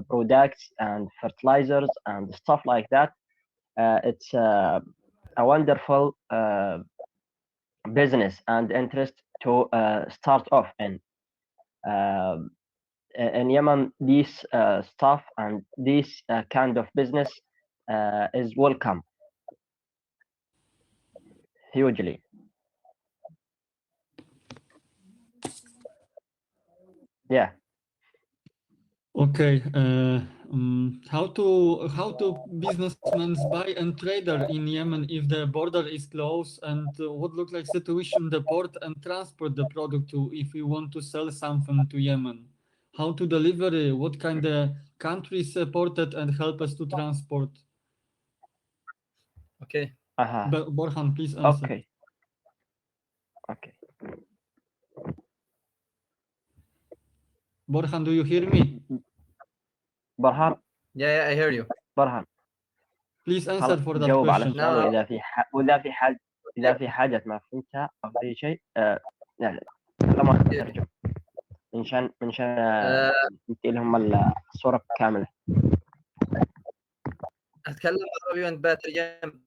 products and fertilizers and stuff like that. It's a wonderful business and interest to start off in. In Yemen, this stuff and this kind of business is welcome hugely. Yeah. Okay. How to businessmen buy and trader in Yemen if the border is closed, and what look like situation the port and transport the product to if we want to sell something to Yemen? How to deliver it? What kind of countries supported and help us to transport? Okay. Borhan, please answer. Okay. Borhan, do you hear me? برهان. Yeah, I hear you. برهان. Please answer for that جاوب على question. السؤال. وإذا في حاجة ما فهمتها أو في شيء لا لما ترجم منشان ندي لهم الصورة كاملة. أتكلم عربي وأنت بترجم.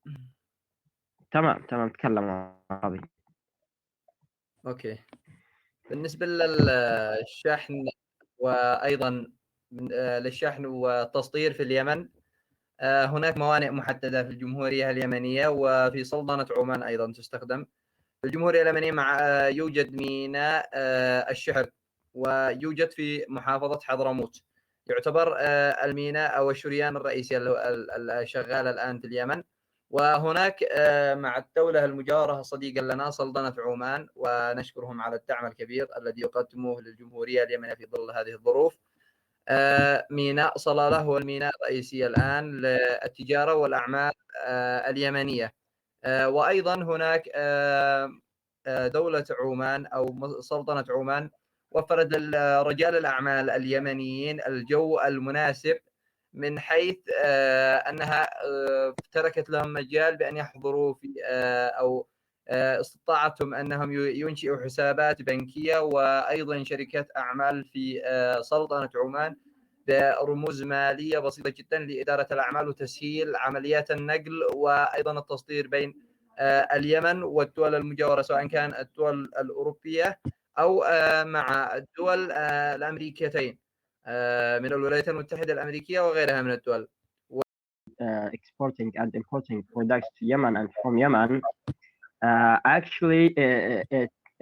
تمام تكلم عربي. أوكي. بالنسبة للشحن وأيضا للشحن والتسطير في اليمن، هناك موانئ محددة في الجمهورية اليمنية وفي سلطنة عمان أيضا تستخدم. في الجمهورية اليمنية يوجد ميناء الشحر، ويوجد في محافظة حضرموت. يعتبر الميناء أو الشريان الرئيسي الشغال الآن في اليمن. وهناك مع الدولة المجاورة صديقا لنا سلطنة عمان، ونشكرهم على الدعم الكبير الذي يقدموه للجمهورية اليمنية في ظل هذه الظروف. ميناء صلالة هو الميناء الرئيسي الآن للتجارة والأعمال اليمنية. وأيضا هناك دولة عمان أو سلطنة عمان وفرت لرجال الأعمال اليمنيين الجو المناسب من حيث أنها تركت لهم مجال بأن يحضروا في أو استطاعتهم أنهم ينشئوا حسابات بنكية وأيضا شركات أعمال في سلطنة عمان برموز مالية بسيطة جدا لإدارة الأعمال وتسهيل عمليات النقل وأيضا التصدير بين اليمن والدول المجاورة، سواء كان الدول الأوروبية أو مع الدول الأمريكيتين من الولايات المتحدة الأمريكية وغيرها من الدول. Exporting and importing products to Yemen and from Yemen, actually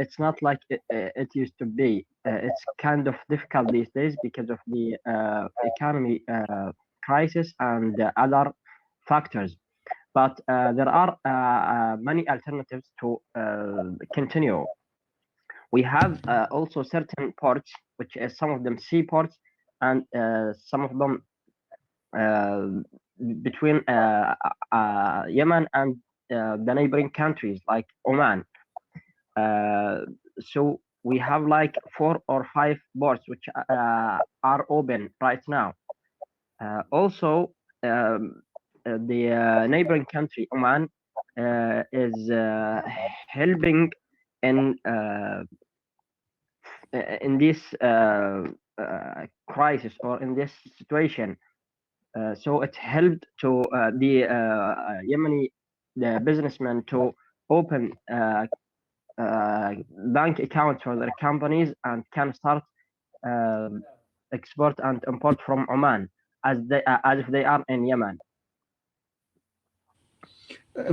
it's not like it used to be. It's kind of difficult these days because of the economy crisis and other factors. But there are many alternatives to continue. We have also certain ports, which is some of them seaports, and some of them between Yemen and the neighboring countries like Oman. So we have like 4 or 5 ports which are open right now. Also, the neighboring country Oman is helping in this crisis or in this situation. So it helped to the Yemeni businessmen to open bank accounts for their companies and can start export and import from Oman as if they are in Yemen.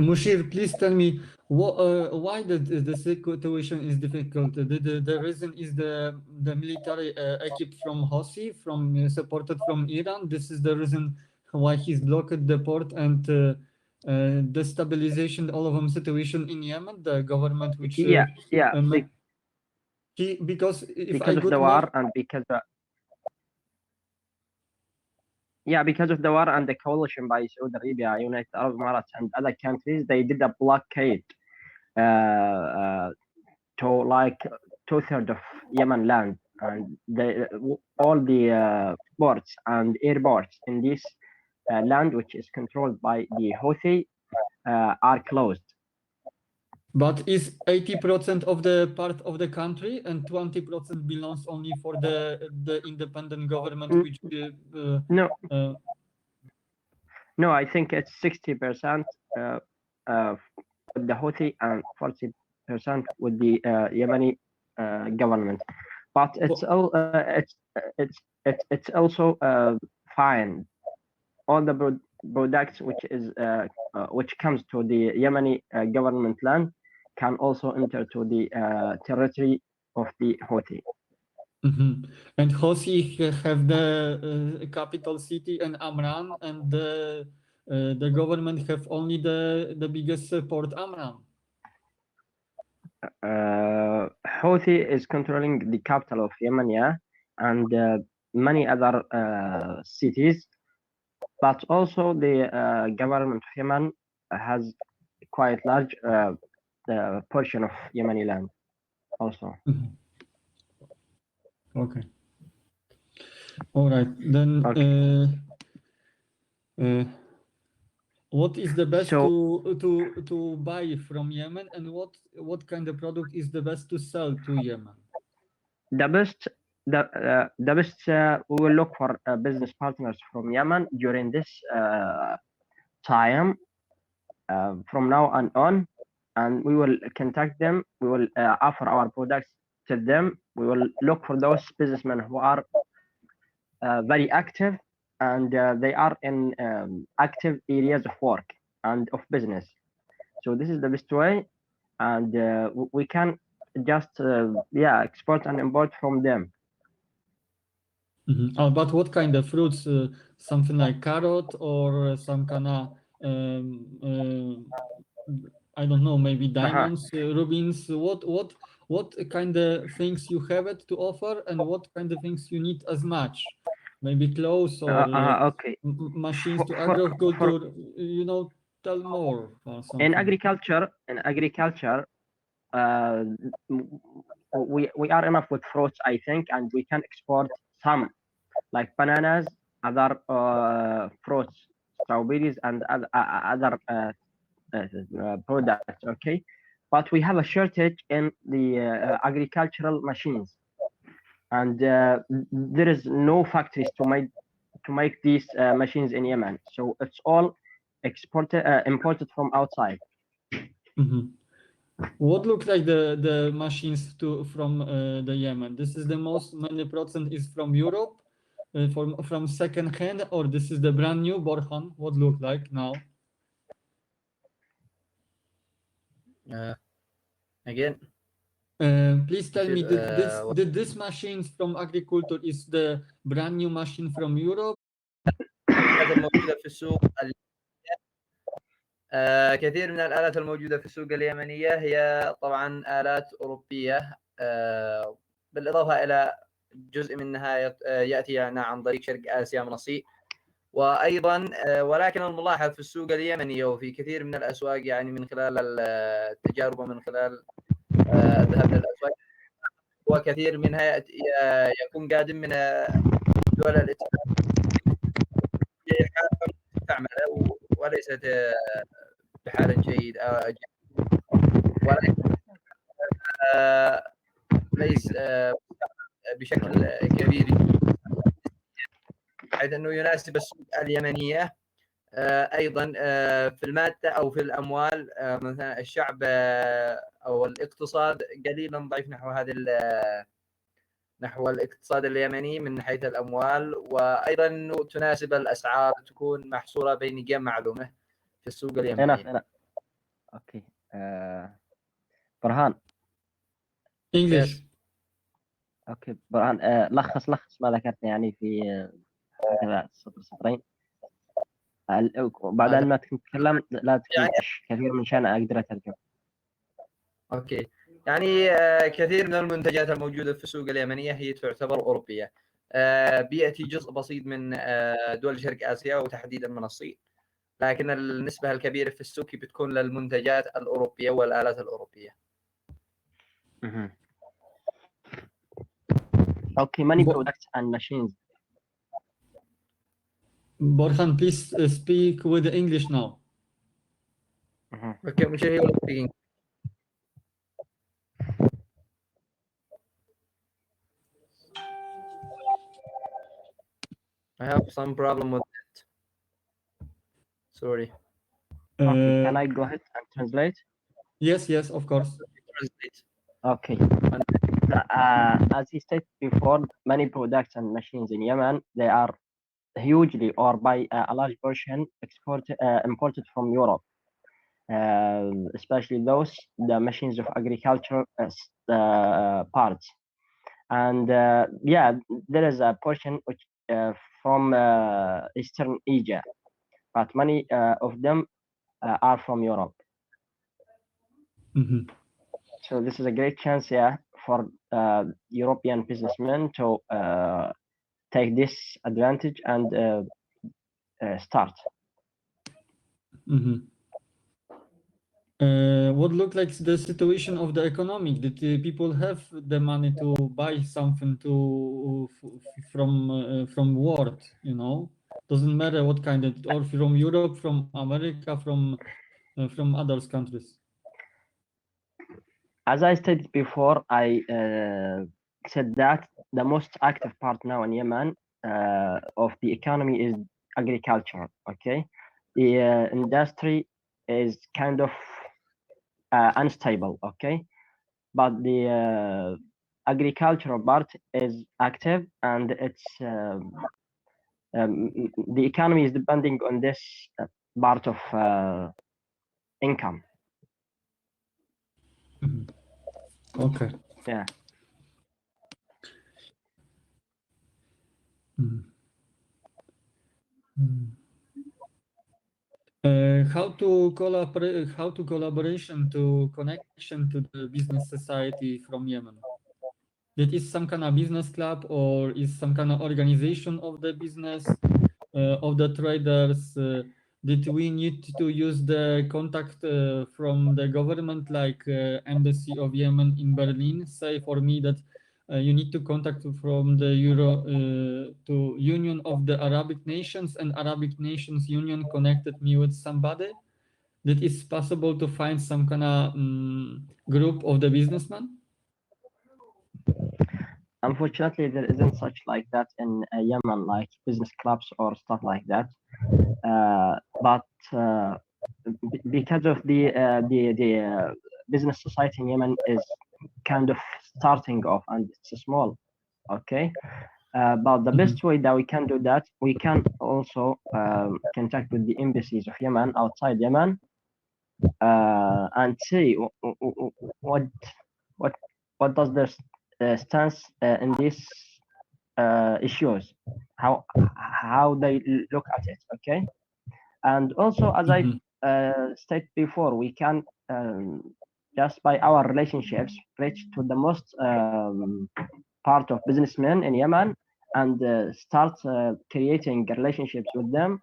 Mushir, please tell me why the situation is difficult. The reason is the military equipped from Houthi, supported from Iran. This is the reason why he's blocked the port and destabilization all of them situation in Yemen. The government, which because of the war and because of the war and the coalition by Saudi Arabia, United Arab Emirates, and other countries, they did a blockade to like 2/3 of Yemen land, and all the ports and airports in this land, which is controlled by the Houthi, are closed. But is 80% of the part of the country and 20% belongs only for the independent government, which No, no, I think it's 60% with the Houthi and 40% with the Yemeni government. But it's all it's also fine. All the products which comes to the Yemeni government land can also enter to the territory of the Houthi. And Houthi have the capital city in Amman, and the government have only the biggest port, Amman. Houthi is controlling the capital of Yemen, yeah, and many other cities. But also the government of Yemen has quite large portion of Yemeni land also. Okay. All right. Then what is the best to buy from Yemen, and what kind of product is the best to sell to Yemen? The best we will look for business partners from Yemen during this time from now on, and we will contact them. We will offer our products to them. We will look for those businessmen who are very active, and they are in active areas of work and of business. So this is the best way, and we can just export and import from them. But what kind of fruits? Something like carrot or some kind of I don't know, maybe diamonds, rubies. What kind of things you have it to offer, and what kind of things you need as much? Maybe clothes or machines to agriculture. Tell more. In agriculture, we are enough with fruits, I think, and we can export some, like bananas, other fruits, strawberries, and other products. Okay, but we have a shortage in the agricultural machines, and there is no factories to make these machines in Yemen. So it's all imported from outside. What looks like the machines from the Yemen? This is the many percent is from Europe, from second hand, or this is the brand new Borhan? What look like now? Again. Please tell me, did this machines from agriculture is the brand new machine from Europe? الموجودة في السوق كثير من الآلات الموجودة في السوق اليمنية هي طبعا آلات أوروبية، بالإضافة إلى جزء منها يأتي عن طريق شرق آسيا من الصين، وأيضا ولكن الملاحظ في السوق اليمنية وفي كثير من الأسواق، يعني من خلال التجارب ومن خلال الذهاب للأسواق، وكثير منها يكون قادم من دول الاتحاد مستعملة وليست بحالة جيدة، ولكن ليس بشكل كبير، حيث أنه يناسب السوق اليمنية. أيضا في المادة أو في الأموال، مثلا الشعب أو الاقتصاد قليلا ضعيف نحو الاقتصاد اليمني من حيث الأموال، وأيضا أنه تناسب الأسعار تكون محصورة بين جميع معلومة في السوق اليمني. أنا أوكي برهان English. أوكي برهان، لخص ما ذكرت يعني في هكذا سطرين، وبعدين ما تتكلم لا تكلمش كثير من شان أقدر أترجم. أوكي، يعني كثير من المنتجات الموجودة في السوق اليمنية هي تعتبر أوروبية، بيأتي جزء بسيط من دول شرق آسيا وتحديدا من الصين، لكن النسبة الكبيرة في السوق بتكون للمنتجات الأوروبية والآلات الأوروبية. Okay, many products and machines. Borhan, please speak with English now. Okay, Mushir, speaking. I have some problem with it. Sorry. Okay, can I go ahead and translate? Yes, of course. Translate. Okay. As he stated before, many products and machines in Yemen, they are hugely or by a large portion imported from Europe, especially the machines of agriculture parts. And there is a portion which from Eastern Asia, but many of them are from Europe. Mm-hmm. So this is a great chance, for European businessmen to take this advantage and start. Mm-hmm. What looked like the situation of the economy? Did people have the money to buy something from world? You know, doesn't matter what kind of, or from Europe, from America, from other countries. As I stated before, I said that the most active part now in Yemen of the economy is agriculture. Okay, the industry is kind of unstable. Okay, but the agricultural part is active, and it's the economy is depending on this part of income. Mm-hmm. Okay. Yeah. Mm-hmm. How to collaboration to connection to the business society from Yemen? That is some kind of business club or is some kind of organization of the business of the traders? Did we need to use the contact from the government, like embassy of Yemen in Berlin? Say for me that you need to contact from the to Union of the Arabic Nations, and Arabic Nations Union connected me with somebody. That is possible to find some kind of group of the businessmen? Unfortunately, there isn't such like that in Yemen, like business clubs or stuff like that. But because of the business society in Yemen is kind of starting off and it's small, okay. But the best way that we can do that, we can also contact with the embassies of Yemen outside Yemen and see what does their stance in these issues, how they look at it, okay. And also, as I stated before, we can just by our relationships reach to the most part of businessmen in Yemen and start creating relationships with them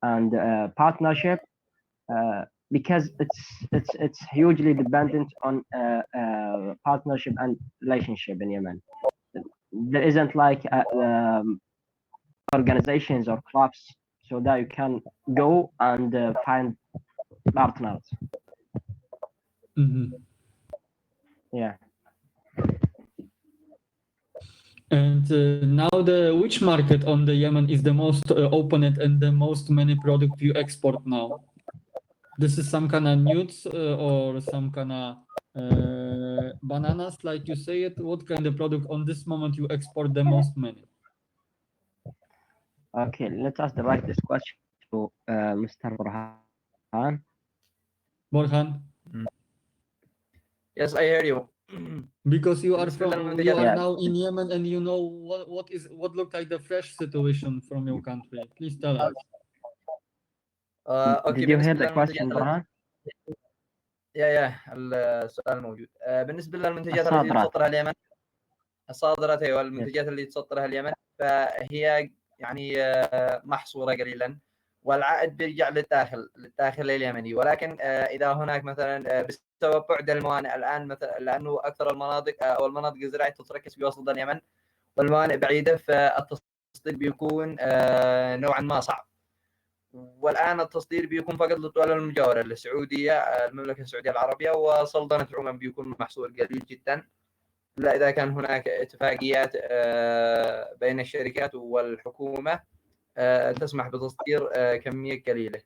and partnership because it's hugely dependent on partnership and relationship in Yemen. There isn't like organizations or clubs so that you can go and find partners. Mm-hmm. Yeah. And now, which market on the Yemen is the most opened and the most many product you export now? This is some kind of nuts or some kind of bananas, like you say it. What kind of product on this moment you export the most many? Okay, let us direct this question to Mr. Burhan. Borhan? Yes, I hear you. Because you are now in Yemen and you know what look like the fresh situation from your country. Please tell us. اوكي Did you hear بالنسبه the question, للمنتجات Burhan? يا السؤال موجود. بالنسبه للمنتجات التي الصادرات. تصدرها اليمن، الصادرات، ايوه المنتجات اللي تصدرها اليمن، فهي يعني محصوره قليلا، والعائد بيرجع للداخل اليمني. ولكن اذا هناك مثلا بسبب بعد الموانئ الان، مثلا لانه اكثر المناطق او المناطق الزراعيه تتركز في وسط اليمن والموانئ بعيده، فالتصدير بيكون نوعا ما صعب. والان التصدير بيكون فقط للدول المجاوره، السعوديه، المملكه السعوديه العربيه وسلطنه عمان، بيكون محصور قليل جدا، لا اذا كان هناك اتفاقيات بين الشركات والحكومه تسمح بتصدير كمية قليلة.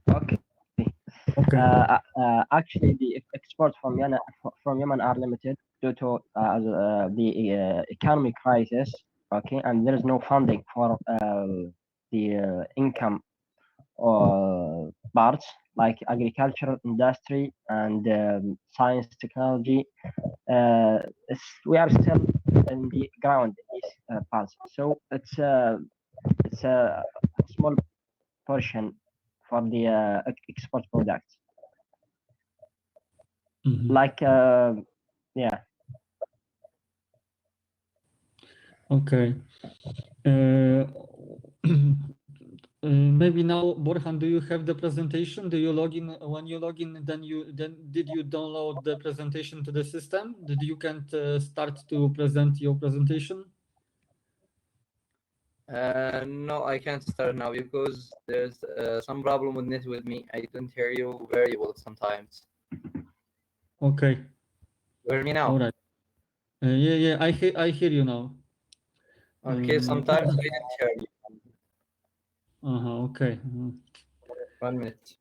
Okay. Actually, the exports from Yemen are limited due to the economic crisis. Okay, and there is no funding for the income parts like agricultural industry and science technology. We are still in the ground in these parts, so it's a small portion for the export products. Like yeah. Okay. Maybe now, Borhan, do you have the presentation? Do you log in? When you log in, then did you download the presentation to the system? Did you can't start to present your presentation? No, I can't start now because there's some problem with net with me. I don't hear you very well sometimes. Okay. You hear me now? All right. Yeah, I hear you now. Okay, sometimes I didn't hear you. Okay. 1 minute.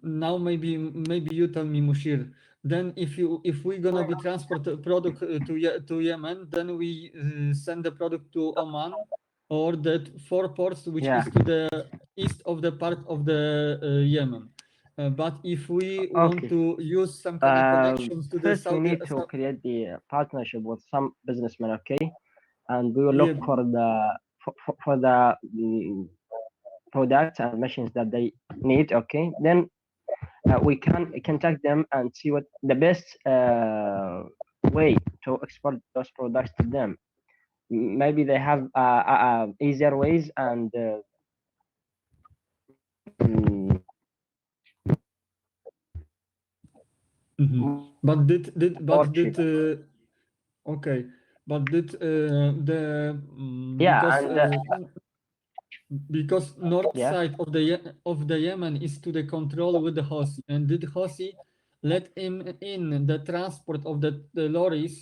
Now maybe you tell me, Mushir. Then if we're gonna be transport product to Yemen, then we send the product to Oman or that 4 ports which is to the east of the part of the Yemen. But if we want to use some kind of connections to the first, we need to create the partnership with some businessmen, okay, and we will look for the products and machines that they need, okay. Then we can contact them and see what the best way to export those products to them. Maybe they have easier ways and but did okay, but did the because north side of the Yemen is to the control with the Houthi, and did Houthi let him in the transport of the lorries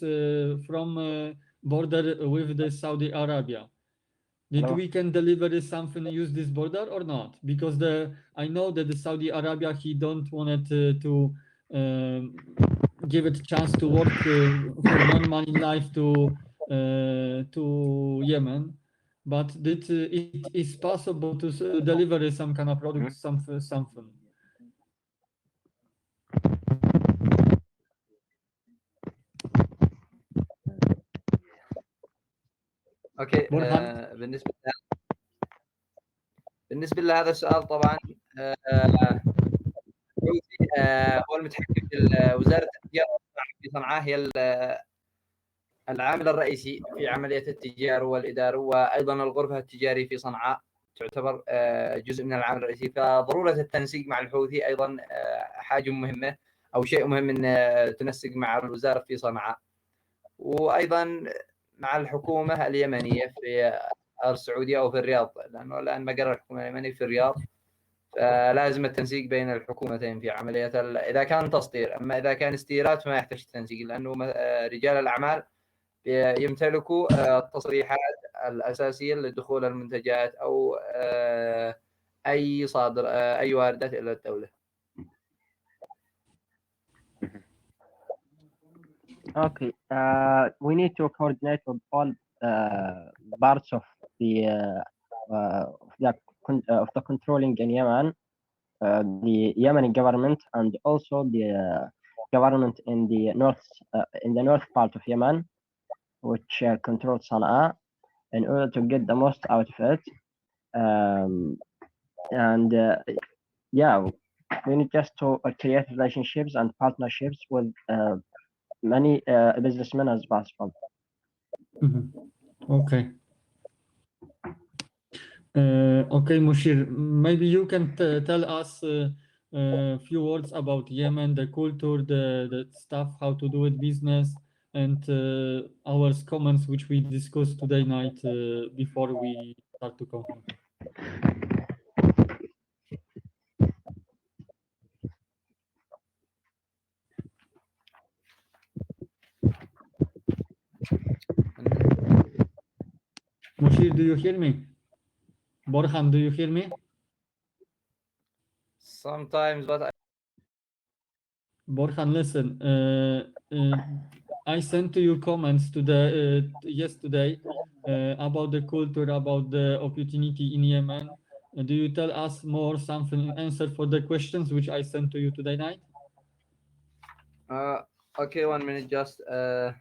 from border with the Saudi Arabia? Did we can deliver something use this border or not? Because I know that the Saudi Arabia he don't want it to give it a chance to work for non-money life to Yemen. But it is possible to deliver some kind of product, something. اوكي. بالنسبه لهذا السؤال طبعا هو المتحكم في وزاره التجاره في صنعاء، هي العامل الرئيسي في عمليه التجاره والاداره، وايضا الغرفه التجاريه في صنعاء تعتبر جزء من العامل الرئيسي. فضروره التنسيق مع الحوثي ايضا حاجه مهمه او شيء مهم ان تنسق مع الوزاره في صنعاء، وايضا مع الحكومه اليمنيه في السعوديه او في الرياض، لانه الان مقر الحكومه اليمني في الرياض، فلازم التنسيق بين الحكومتين في عمليه اذا كان تصدير. اما اذا كان استيراد فما يحتاج تنسيق، لانه رجال الاعمال يمتلكوا التصريحات الاساسيه لدخول المنتجات او اي صادر اي واردات الى الدوله. Okay, we need to coordinate with all parts of the controlling in Yemen, the Yemeni government, and also the government in the north part of Yemen, which controls Sana'a, in order to get the most out of it. And yeah, we need just to create relationships and partnerships with many businessmen as possible. Okay. Okay, Mushir, maybe you can tell us a few words about Yemen, the culture, the stuff, how to do it business, and our comments which we discussed today night before we start to conclude. Mushir, do you hear me? Borhan, do you hear me? Sometimes, but Borhan, listen. I sent to you comments to the yesterday about the culture, about the opportunity in Yemen. Do you tell us more something, answer for the questions which I sent to you today night? okay, 1 minute. Just the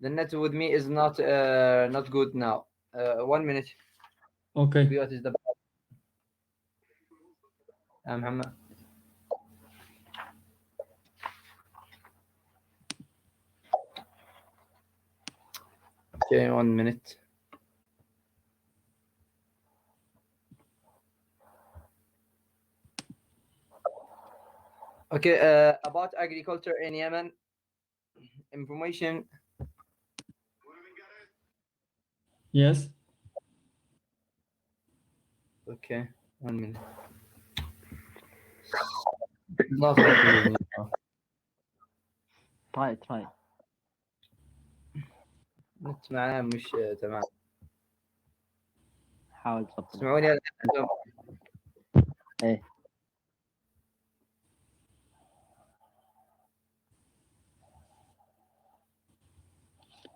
net with me is not good now. 1 minute. Okay. What is the Muhammad? Okay, 1 minute. Okay, about agriculture in Yemen, information. Yes. Okay, 1 minute. Not working with me now. try النت معنا مش تمام. حاول تظبط. تسمعوني الآن؟ ايه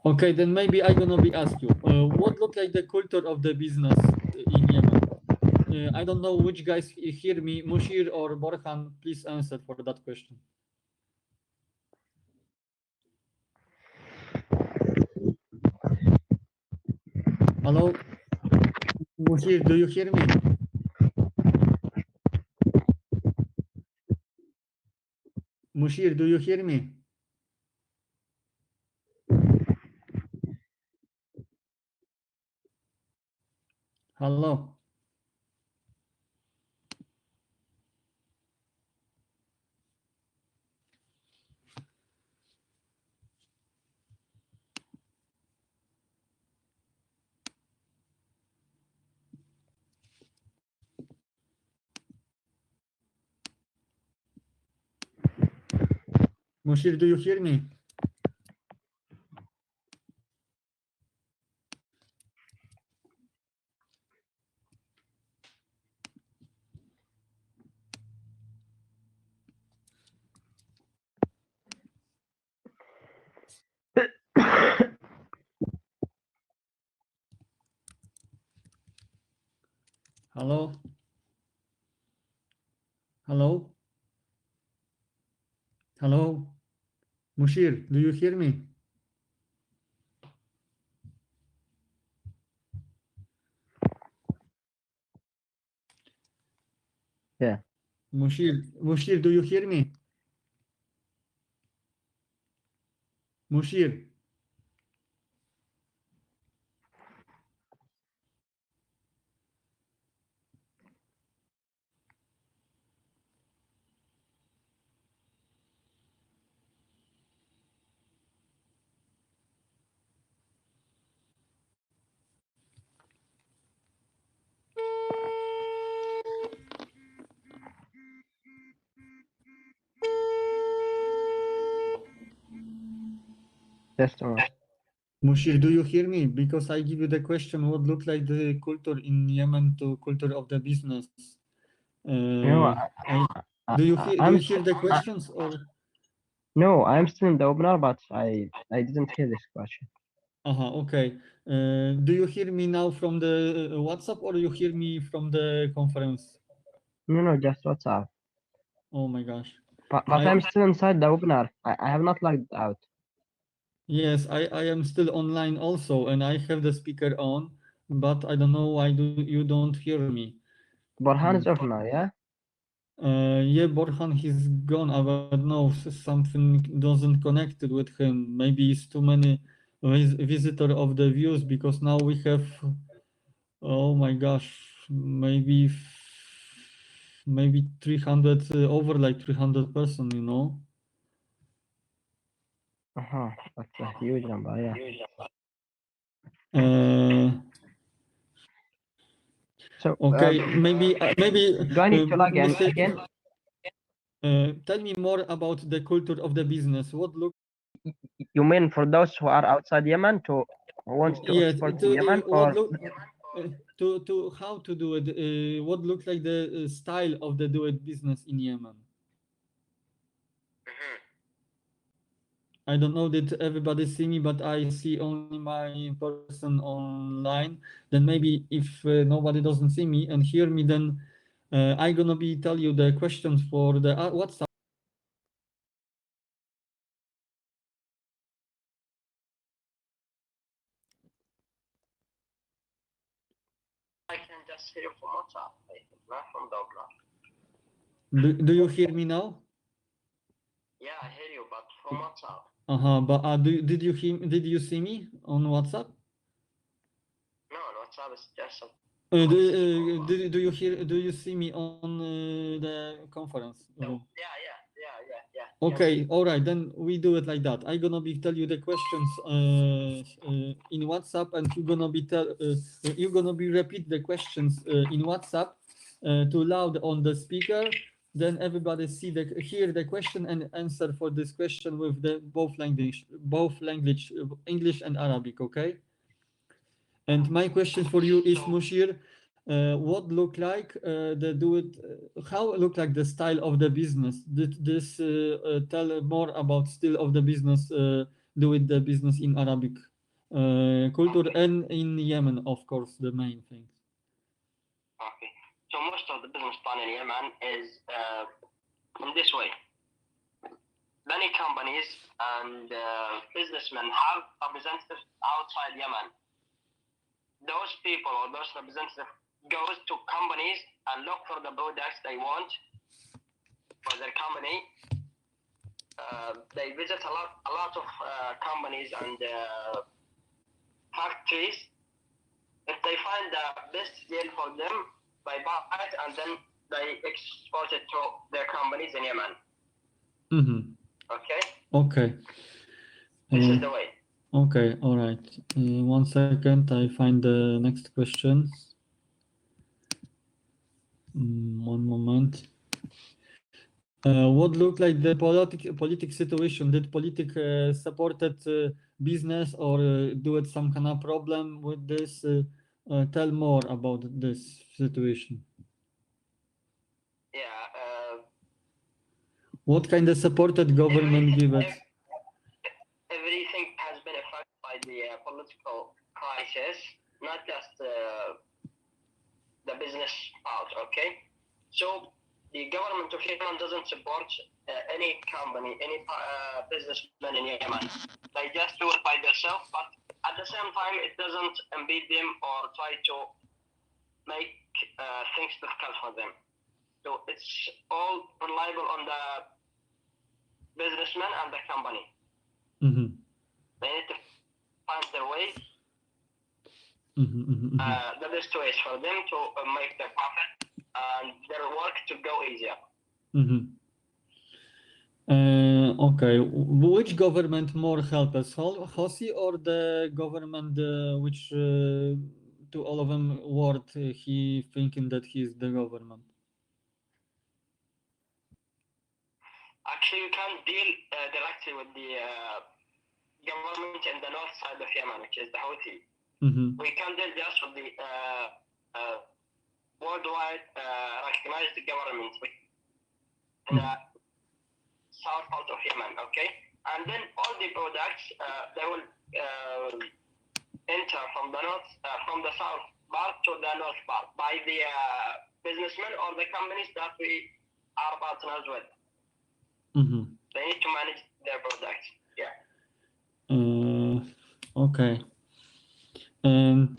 Okay, then maybe I'm gonna be ask you, what look like the culture of the business in Yemen? I don't know which guys hear me, Mushir or Borhan, please answer for that question. Hello, Mushir, do you hear me? Mushir, do you hear me? Hello. Mushir, do you hear me? Hello? Hello? Hello? Mushir, do you hear me? Yeah. Mushir, do you hear me? Mushir. Just a moment. Mushir, do you hear me? Because I give you the question, what look like the culture in Yemen to culture of the business? No, do you hear the questions or? No, I'm still in the webinar, but I didn't hear this question. Okay. Do you hear me now from the WhatsApp or you hear me from the conference? No, just WhatsApp. Oh my gosh. But I'm still inside the webinar. I have not logged out. Yes, I am still online also, and I have the speaker on, but I don't know why you don't hear me. Borhan is off now, yeah? Yeah, Borhan, he's gone. I don't know, something doesn't connect with him. Maybe it's too many visitor of the views, because now we have, oh my gosh, maybe 300 over like 300 person, you know. That's a huge number, yeah. So Okay, maybe do I need to log in Mr. again? Tell me more about the culture of the business. What look you mean for those who are outside Yemen who wants to Yeah, export in Yemen, or to how to do it? What looks like the style of the do it business in Yemen? I don't know that everybody see me, but I see only my person online. Then maybe if nobody doesn't see me and hear me, then I'm gonna be tell you the questions for the WhatsApp. I can just hear from WhatsApp, not from Douglas. Do you hear me now? Yeah, I hear you, but from WhatsApp. But did you see me on WhatsApp? No, on WhatsApp is just Do you see me on the conference room? Yeah. Okay, all right, then we do it like that. I'm gonna be tell you the questions in WhatsApp, and you're gonna be repeat the questions in WhatsApp too loud on the speaker. Then everybody hear the question and answer for this question with the both language, English and Arabic. Okay. And my question for you is, Mushir, what look like how look like the style of the business? Did this tell more about still of the business, do it the business in Arabic culture and in Yemen, of course, the main things. Okay. So most of the business done in Yemen is in this way. Many companies and businessmen have representatives outside Yemen. Those people or those representatives goes to companies and look for the products they want for their company. They visit a lot of companies and factories. If they find the best deal for them, they buy it and then they export it to their companies in Yemen. Mm-hmm. Okay. Okay. This is the way. Okay, all right. 1 second, I find the next questions. 1 moment. What looked like the politic situation? Did politic supported business or do it some kind of problem with this? Tell more about this situation. Yeah. What kind of supported government give it? Everything has been affected by the political crisis, not just the business part, okay? So the government of Yemen doesn't support any company, any businessman in Yemen. They just do it by themselves, but at the same time, it doesn't impede them or try to make things difficult for them. So it's all reliable on the businessman and the company. Mm-hmm. They need to find their way, the best ways for them to make their profit and their work to go easier. Mm-hmm. Okay, which government more help us, Hosi or the government which to all of them word he thinking that he is the government? Actually, you can't deal directly with the government in the north side of Yemen, which is the Houthi. Mm-hmm. We can deal just with the worldwide recognized government in the south part of Yemen, okay? And then all the products, they will enter from the north, from the south part to the north part by the businessmen or the companies that we are partners with. Mm-hmm. They need to manage their products. Yeah. Okay. And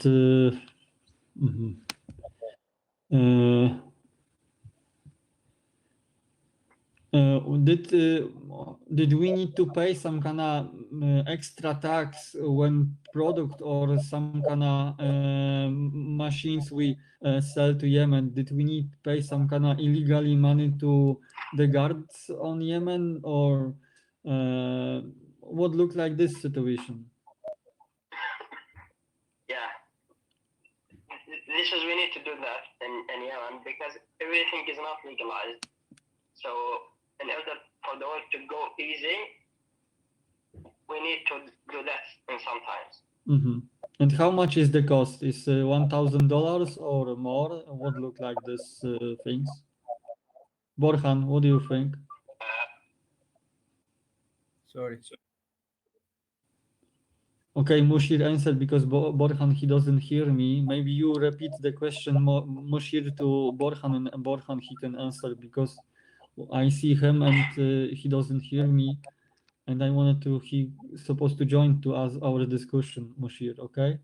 did we need to pay some kind of extra tax when product or some kind of machines we sell to Yemen? Did we need to pay some kind of illegally money to the guards on Yemen, or what looked like this situation? Yeah. We need to do that in Yemen because everything is not legalized. So in order for the work to go easy, we need to do that in sometimes. And how much is the cost? Is $1,000 or more? What look like these things? Borhan, what do you think? Sorry. Okay, Mushir answered because Borhan, he doesn't hear me. Maybe you repeat the question, Mushir, to Borhan, and Borhan, he can answer because I see him and he doesn't hear me. And I wanted to, he supposed to join to us our discussion, Mushir, okay?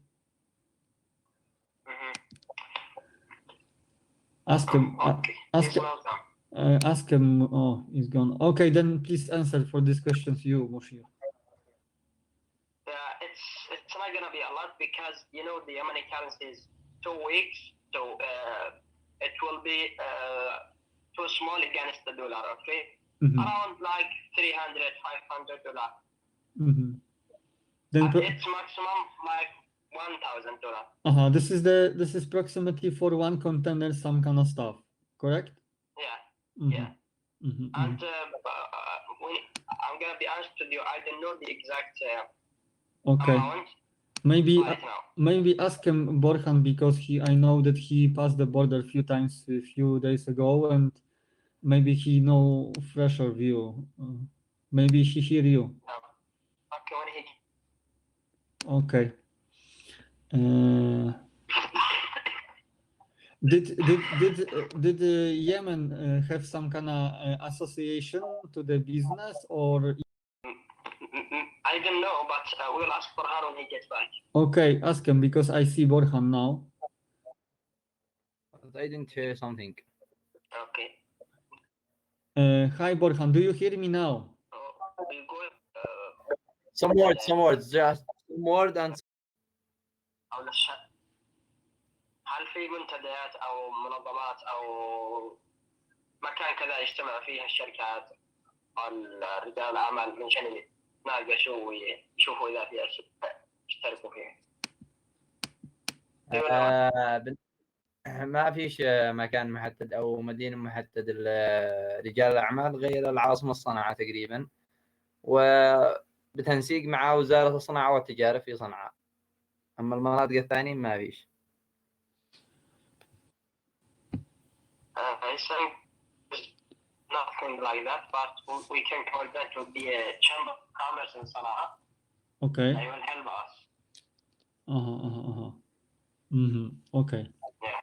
Ask him, ask him, oh, he's gone. Okay, then please answer for these questions, you, Mushir. It's not gonna be a lot because, you know, the Yemeni currency is 2 weeks, so it will be too small against the dollar, okay? Around like $300, $500. Then it's maximum like $1,000. This is approximately for one container, some kind of stuff, correct? Yeah. Yeah. And I'm gonna be honest with you, I don't know the exact amount. Maybe ask him, Borhan, because I know that he passed the border a few times a few days ago, and maybe he know fresher view. Maybe he hear you. Okay. Did Yemen have some kind of association to the business, or? I don't know, but we'll ask Burhan when he gets back. Okay, ask him because I see Burhan now. I didn't hear something. Okay. Hi Burhan, do you hear me now? Some words, just more than. هل في منتديات أو منظمات أو مكان كذا يجتمع فيها الشركات رجال الأعمال من شأن يتناقشوا ويشوفوا إذا فيها يشتركوا فيها؟ ما فيش مكان محدد أو مدينة محدد لرجال الأعمال غير العاصمة الصنعاء تقريبا، وبتنسيق مع وزارة الصناعة والتجارة في صنعاء. أما المناطق الثانية ما فيش. I think nothing like that, but we can coordinate with the Chamber of Commerce in Sana'a. Okay. They will help us. Okay. Yeah.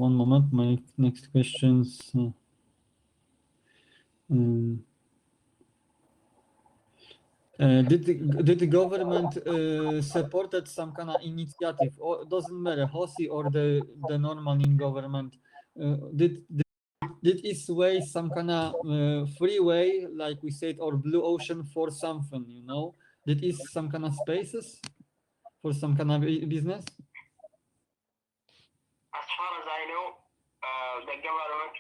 One moment, my next questions. Did the government supported some kind of initiative, or doesn't matter, HOSI or the normal in government? Did it sway some kind of freeway, like we said, or blue ocean for something, you know? Did it some kind of spaces for some kind of business? As far as I know, the government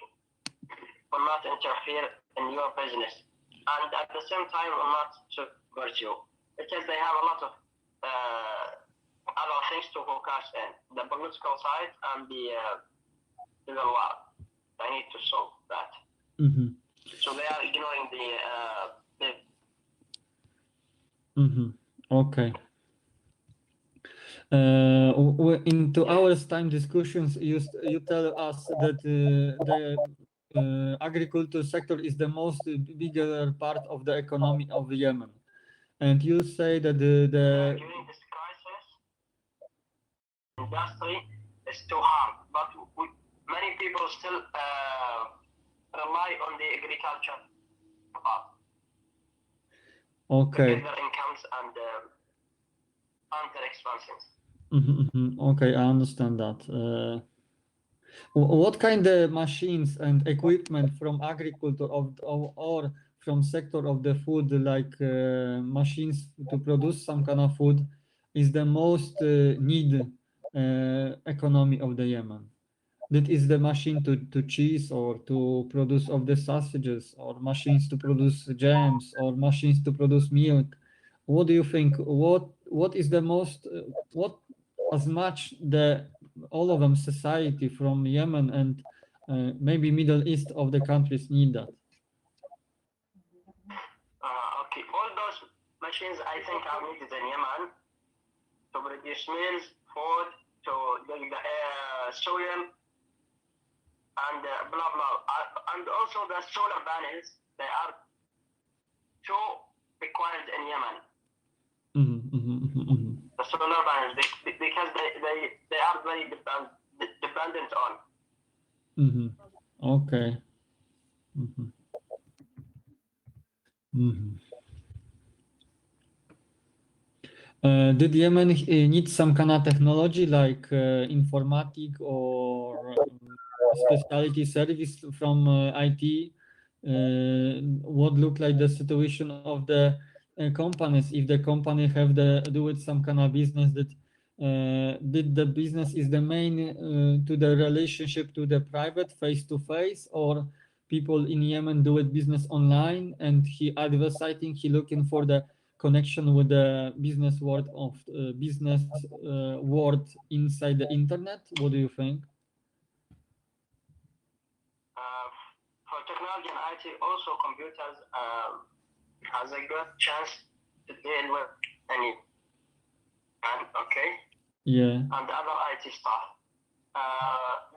will not interfere in your business, and at the same time will not support you, because they have a lot of other things to focus in, the political side and the civil war. They need to solve that. So they are ignoring the Okay. Into our time discussions, you tell us that the agriculture sector is the most bigger part of the economy of Yemen, and you say that during this crisis, industry is too hard, but many people still rely on the agriculture part. Okay. Their incomes and their expenses. Okay, I understand that. What kind of machines and equipment from agriculture or from sector of the food, like machines to produce some kind of food, is the most need economy of the Yemen? That is the machine to cheese, or to produce of the sausages, or machines to produce jams, or machines to produce milk. What do you think? What is the most what as much all of them society from Yemen and maybe Middle East of the countries need that? machines I think are needed in Yemen to produce meals, food, to dig the soil, and blah blah. And also the solar panels, they are too required in Yemen. The solar panels, because they are very dependent on. Okay. Did Yemen need some kind of technology like informatic or specialty service from IT? What look like the situation of the companies? If the company have do with some kind of business that did the business is the main to the relationship to the private face to face, or people in Yemen do it business online and he advertising, he looking for the connection with the business world of business world inside the internet? What do you think? For technology and IT, also computers has a good chance to deal with any, okay? Yeah. And other IT stuff.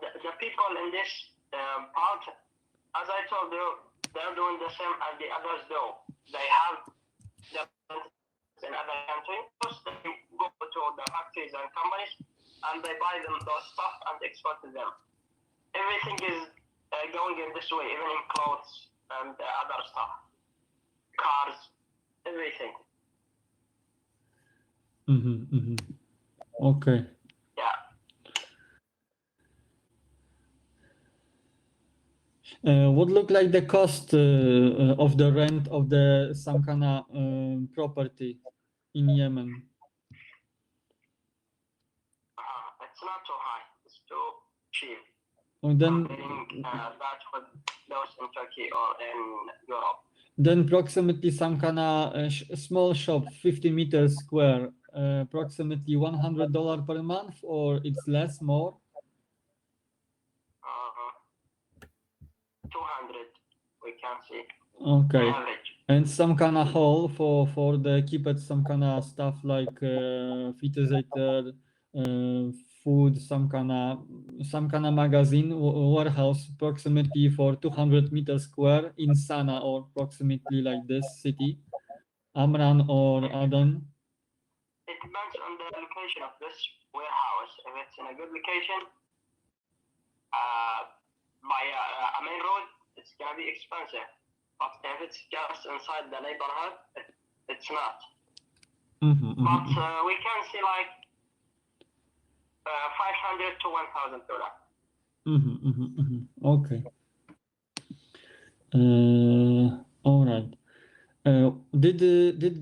The people in this part, as I told you, they're doing the same as the others do. They have in other countries, they go to the factories and companies and they buy them those stuff and export to them. Everything is going in this way, even in clothes and other stuff, cars, everything. Okay. Yeah. What look like the cost of the rent of the some kind of property in Yemen? It's not too high. It's too cheap. And then comparing that with those in Turkey or in Europe. Then approximately some kind of small shop, 50 meters square, approximately $100 per month, or it's less, more? 200, we can see. Okay. Average. And some kind of hall for the keep it some kind of stuff like refrigerator, food, some kind of magazine warehouse, approximately for 200 meters square in Sana, or approximately like this city, Amran or Adan. It depends on the location of this warehouse. If it's in a good location, by a main road, it's gonna be expensive. But if it's just inside the neighborhood, it's not. But we can see like $500 to $1,000. Okay. All right. Did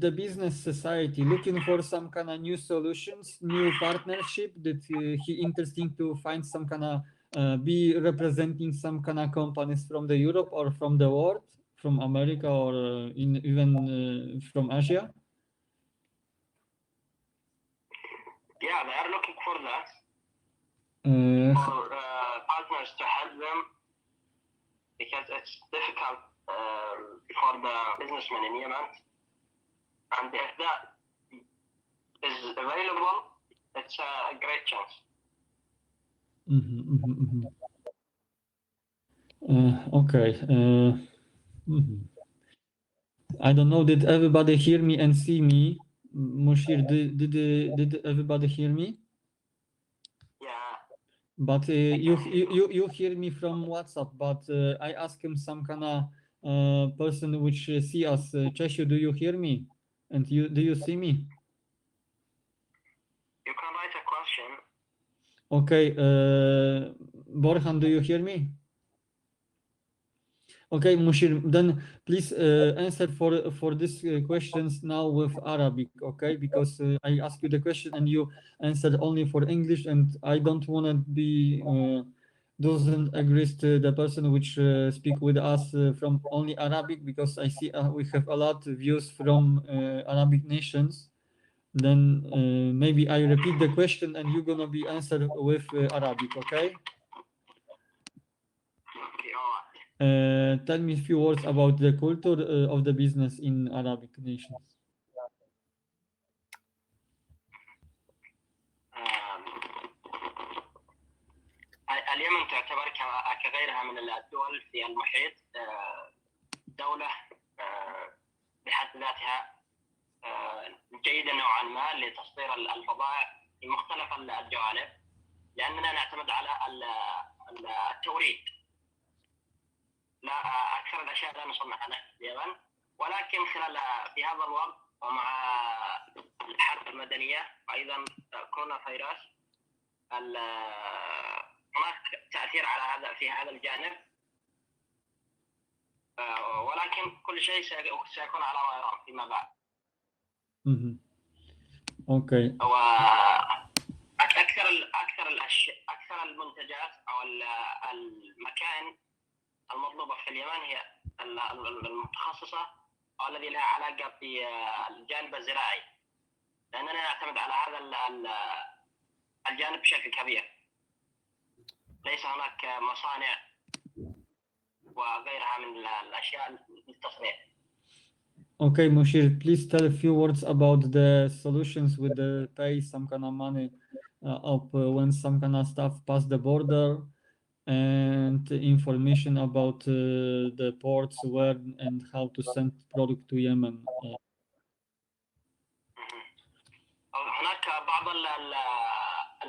the business society looking for some kind of new solutions, new partnership? That he interesting to find some kind of be representing some kind of companies from the Europe or from the world, from America, or even from Asia? Yeah, they are looking for that. For partners to help them, because it's difficult for the businessmen in Yemen. And if that is available, it's a great chance. Okay. I don't know. Did everybody hear me and see me? Mushir, did everybody hear me? Yeah. But you hear me from WhatsApp. But I asked him some kind of person which see us. Czesiu, do you hear me? And do you see me? You can write a question. Okay. Borhan, do you hear me? Okay, Mushir, then please answer for these questions now with Arabic, okay? Because I ask you the question and you answered only for English, and I don't want to be doesn't agree to the person which speak with us from only Arabic, because I see we have a lot of views from Arabic nations. Then maybe I repeat the question and you're gonna be answered with Arabic, okay? Tell me a few words about the culture of the business in Arabic nations. اليمن تعتبر كغيرها من الدول في المحيط دولة بحد ذاتها جيدة نوعا ما لتصدير البضائع في مختلف الجوانب، لأننا نعتمد على التوريد. لا أكثر الأشياء لا نصنعها في اليمن، ولكن في هذا الوقت ومع الحرب المدنية وأيضا كورونا فيروس هناك تأثير على في هذا الجانب، ولكن كل شيء سيكون على ما يرام فيما بعد. اوكي. أكثر المنتجات أو المكائن المطلوبة في اليمن هي المتخصصة أو الذي لها علاقة بالجانب الزراعي، لأننا نعتمد على هذا الجانب بشكل كبير. ليس هناك مصانع وغيرها من الأشياء للتصنيع. Okay, Mushir, please tell a few words about the solutions with the pay some kind of money up when some kind of stuff pass the border, and information about the ports where and how to send product to Yemen. هناك بعض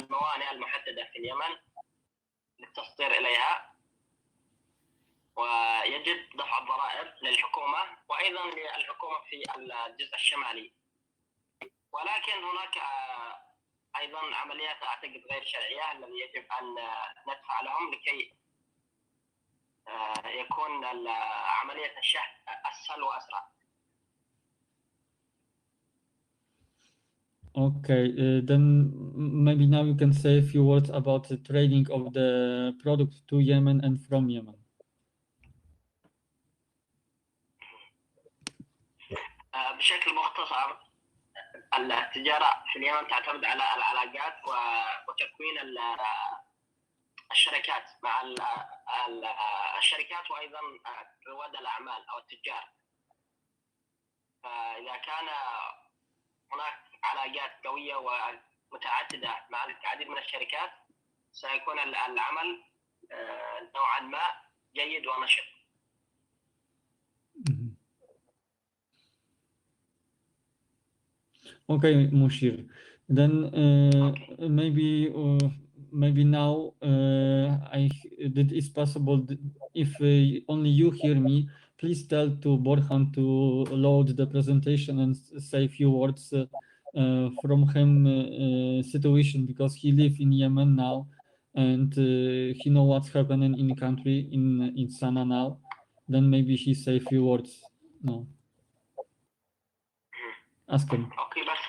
الموانئ المحددة في اليمن للتصدير إليها، ويجب دفع الضرائب للحكومة وأيضا للحكومة في الجزء الشمالي، ولكن هناك أيضا عمليات أعتقد غير شرعية الذي يجب أن ندفع لهم لكي يكون عملية الشحن أسهل وأسرع. Okay, then maybe now you can say a few words about the trading of the product to Yemen and from Yemen. بشكل مختصر، التجارة في اليمن تعتمد على العلاقات وتكوين الشركات مع الشركات وأيضا رواد الأعمال أو التجار. فإذا كان هناك علاقات قوية ومتعددة مع العديد من الشركات سيكون العمل نوعا ما جيد ونشط. Okay, Mushir. Then maybe now it is possible if only you hear me, please tell to Borhan to load the presentation and say a few words from him situation, because he lives in Yemen now and he know what's happening in the country in Sana now. Then maybe he say a few words now. Ask him. Okay, but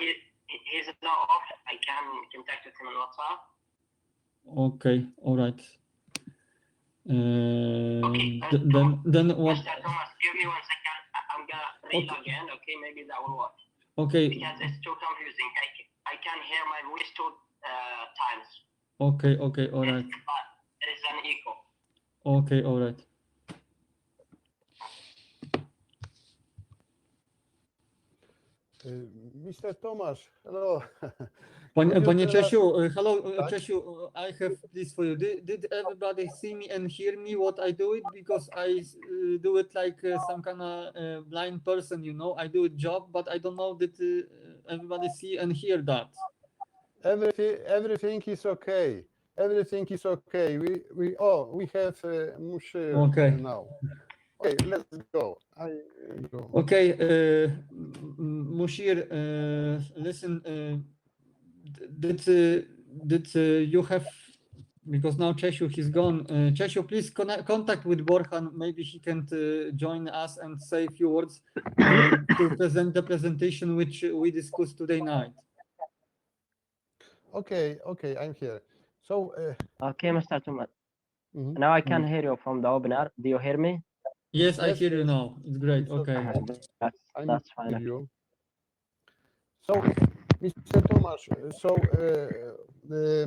he's now off. I can contact with him on WhatsApp. Okay, all right. Okay, then what? Mr. Thomas, give me 1 second. I'm gonna relog in. Okay, maybe that will work. Okay. Because it's too confusing. I can hear my voice 2 times. Okay, all right. There is an echo. Okay, all right. Mr. Tomasz, hello. Panie Czesiu, hello, Czesiu, I have this for you. Did everybody see me and hear me what I do it? Because I do it like some kind of blind person, you know. I do a job, but I don't know that everybody see and hear that. Everything is okay. Everything is okay. We have Mushir now. Okay, let's go. Okay, Mushir, listen. Did you have, because now Czesiu he's gone. Czesiu, please contact with Borhan. Maybe he can join us and say a few words to present the presentation which we discussed today night. Okay, I'm here. So. Okay, Mr. Tomasz. Now I can hear you from the webinar. Do you hear me? Yes, I hear you now. It's great. Okay. That's fine. You. So, Mr. Tomasz,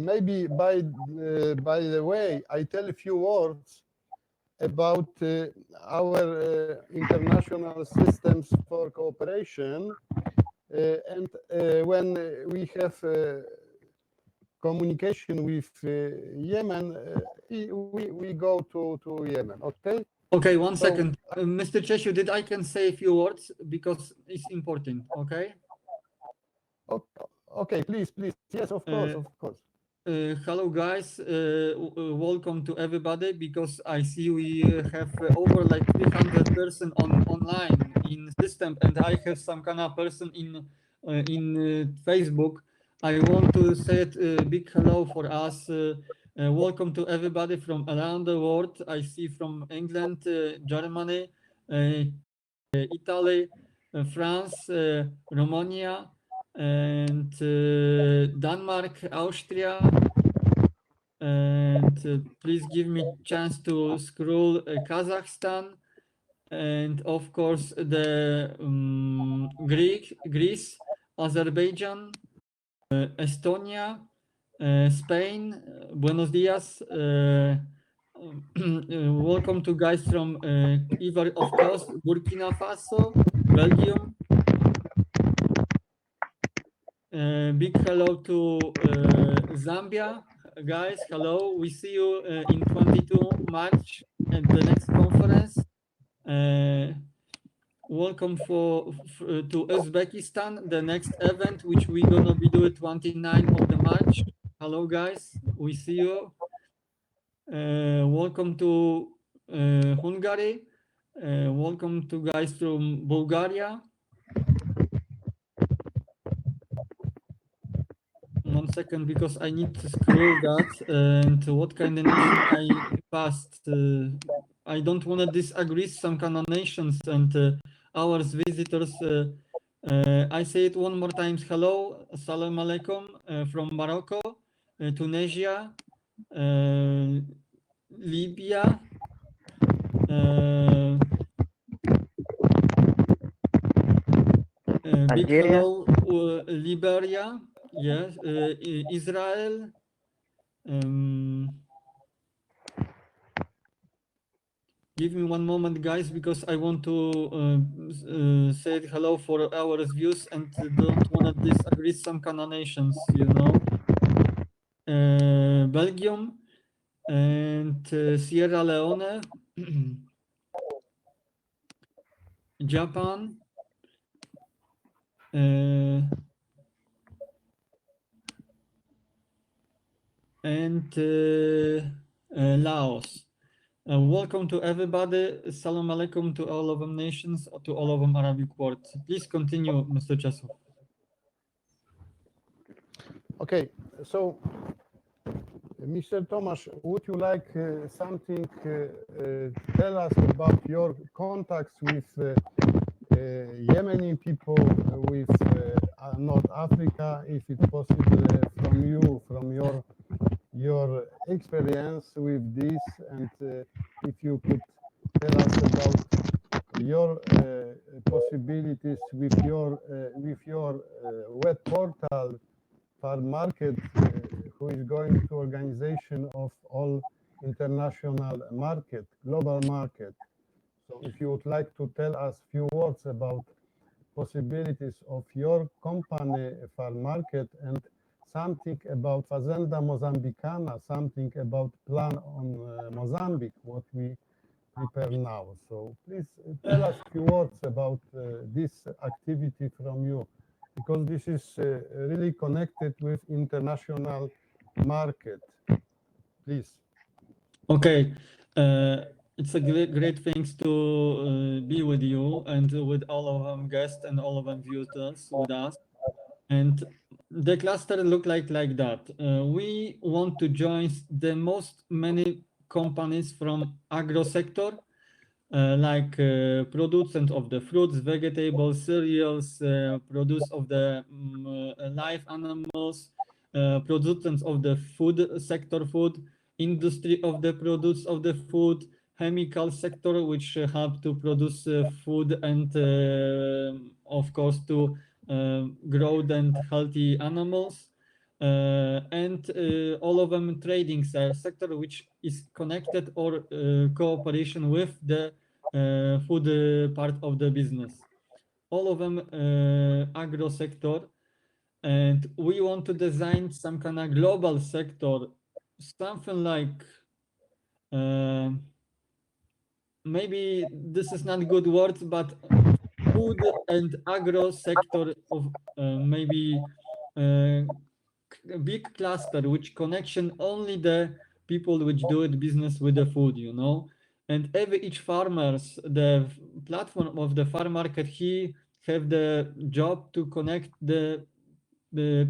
maybe by the way, I tell a few words about our international systems for cooperation, and when we have communication with Yemen, we go to Yemen. Okay. Okay, one So- second. Mr. Czesiu, did I can say a few words because it's important, okay? Okay, please. Yes, of course, of course. Hello guys, welcome to everybody because I see we have over like 300 person online in system and I have some kind of person in Facebook. I want to say a big hello for us. Welcome to everybody from around the world. I see from England, Germany, Italy, France, Romania, and Denmark, Austria, and please give me chance to scroll Kazakhstan, and of course the Greece, Azerbaijan, Estonia, Spain, Buenos dias. Welcome to guys from Ivory, of course, Burkina Faso, Belgium. Big hello to Zambia, guys. Hello, we see you in 22 March at the next conference. Welcome to Uzbekistan, the next event, which we're gonna be doing 29 of the March. Hello, guys. We see you. Welcome to Hungary. Welcome to guys from Bulgaria. One second, because I need to scroll that. And what kind of nation I passed? I don't want to disagree some kind of nations and our visitors. I say it one more time. Hello, assalamu alaikum from Morocco, Tunisia, Libya, big Algeria. hello, Liberia, yes, Israel, give me one moment, guys, because I want to say hello for our views and don't want to disagree some kind of nations, you know. Belgium and Sierra Leone, Japan, and Laos. Welcome to everybody. Assalamu alaikum to all of them nations, to all of them Arabic world. Please continue, Mr. Czesław. Okay, so Mr. Tomasz, would you like something tell us about your contacts with Yemeni people, with North Africa, if it's possible, from you, from your experience with this, and if you could tell us about your possibilities with your web portal, Farm Market, who is going to organization of all international market, global market. So if you would like to tell us a few words about possibilities of your company, Farm Market, and something about Fazenda Mozambicana, something about plan on Mozambique, what we prepare now. So please tell us a few words about this activity from you, because this is really connected with international market. Please. Okay, it's a great things to be with you and with all of them guests and all of them viewers with us. And the cluster look like that. We want to join the many companies from agro sector, like producers of the fruits, vegetables, cereals, produce of the live animals, producers of the food sector, food industry of the produce of the food, chemical sector, which help to produce food and of course to grow and healthy animals, and all of them trading sector, which is connected or cooperation with the food part of the business. All of them agro sector. and we want to design some kind of global sector, something like maybe this is not good word, but food and agro sector of maybe a big cluster which connection only the people which do it business with the food, you know, and each farmers the platform of the farm market, he have the job to connect the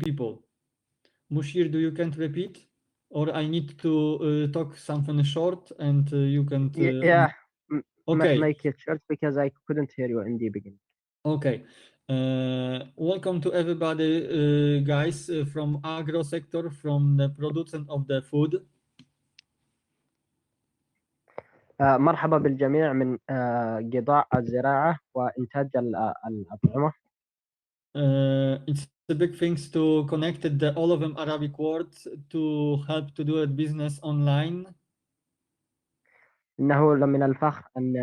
people. Mushir, do you can't repeat, or I need to talk something short and you can Yeah, okay. make it short because I couldn't hear you in the beginning. Okay. Welcome to everybody, guys, from agro sector, from the producent of the food. مرحبا بالجميع من قطاع الزراعة وإنتاج الأطعمة. It's a big things to connect the all of them Arabic words to help to do a business online. إنه من الفخر أن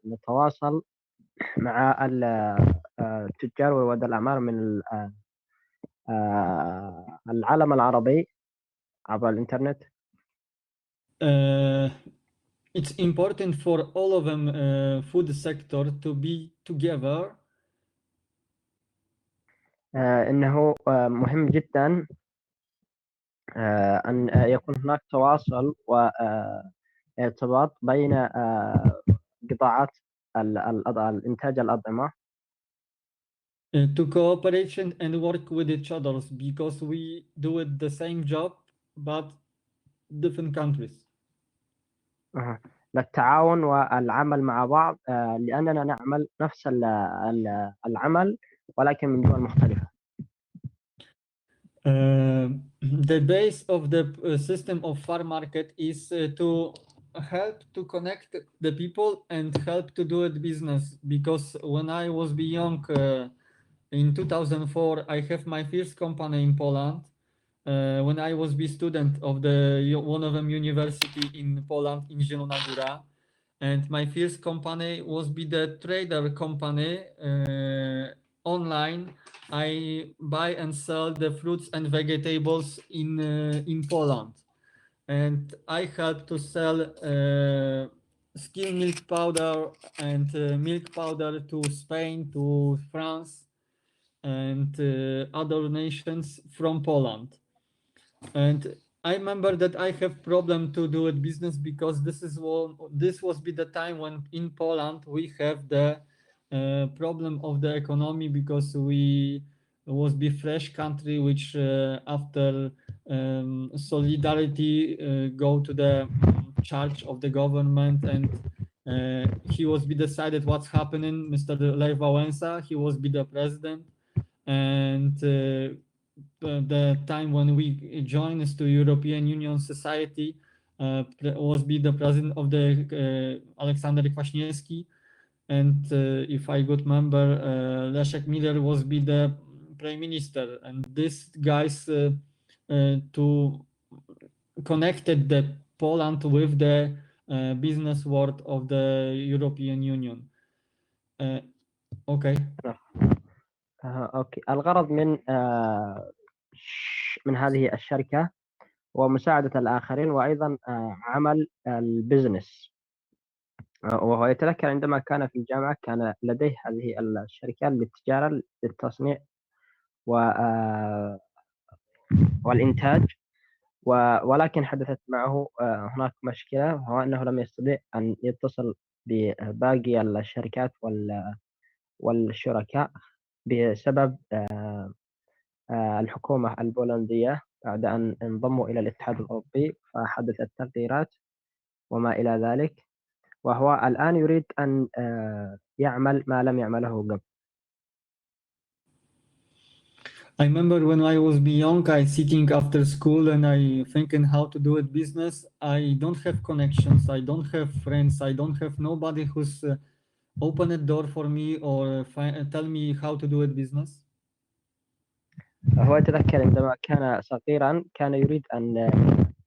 نتواصل مع التجار ورواد الأعمال من العالم العربي عبر الإنترنت. It's important for all of them food sector to be together. إنه مهم جدا أن يكون هناك تواصل وارتباط بين قطاعات الإنتاج الأطعمة. To cooperation and work with each other because we do it the same job but different countries. للتعاون والعمل مع بعض لأننا نعمل نفس العمل ولكن من دول مختلفة. The base of the system of farm market is to help to connect the people and help to do it business, because when I was young in 2004 I have my first company in Poland. When I was a student of the one of them university in Poland in Zielona Góra, and my first company was be the trader company online. I buy and sell the fruits and vegetables in Poland, and I help to sell skim milk powder and milk powder to Spain, to France, and other nations from Poland. And I remember that I have problem to do it business because this was be the time when in Poland we have the problem of the economy, because we was be fresh country which after solidarity go to the charge of the government, and he was be decided what's happening. Mr. Lech Wałęsa, he was be the president, and the time when we joined to European Union society was be the president of the Aleksander Kwaśniewski, and if I good remember, Leszek Miller was be the prime minister, and these guys to connected the Poland with the business world of the European Union. Okay. أوكي. الغرض من هذه الشركة هو مساعدة الآخرين وأيضا عمل البزنس. وهو يتذكر عندما كان في الجامعة كان لديه هذه الشركة للتجارة للتصنيع والإنتاج، ولكن حدثت معه هناك مشكلة، وهو أنه لم يستطيع أن يتصل بباقي الشركات والشركاء بسبب الحكومة البولندية بعد أن انضموا إلى الاتحاد الأوروبي، فحدثت تغييرات وما إلى ذلك، وهو الآن يريد أن يعمل ما لم يعمله قبل. I remember when I was young, I sitting after school and I thinking how to do it business. I don't have connections, I don't have friends, I don't have nobody who's open a door for me or tell me how to do it business. هو يتذكر عندما كان صغيرا كان يريد أن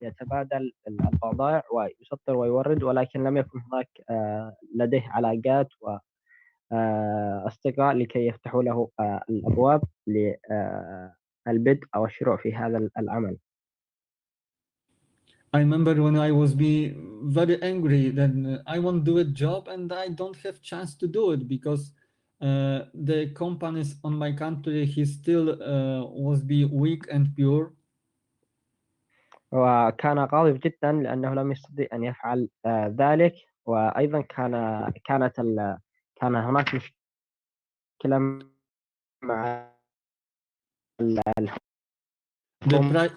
يتبادل البضائع ويسطر ويورد، ولكن لم يكن هناك لديه علاقات وأصدقاء لكي يفتحوا له الأبواب البدء أو الشروع في هذا العمل. I remember when I was very angry that I want to do a job and I don't have chance to do it because the companies on my country he still was weak and pure. وكان غاضب جدا لأنه لم يستطيع أن يفعل ذلك، وأيضا كان هناك مشكلة مع الحكومة.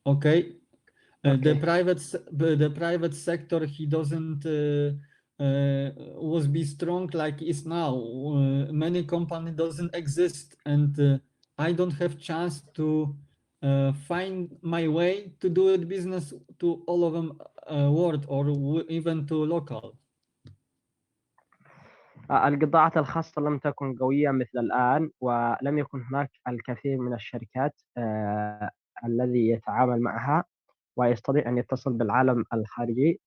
Okay. Okay. The private sector he doesn't was be strong like is now. Many company doesn't exist, and I don't have chance to find my way to do it business to all of them world or even to local. القطاعات الخاصة لم تكن قوية مثل الآن، ولم يكن هناك الكثير من الشركات الذي يتعامل معها ويستطيع أن يتصل بالعالم الخارجي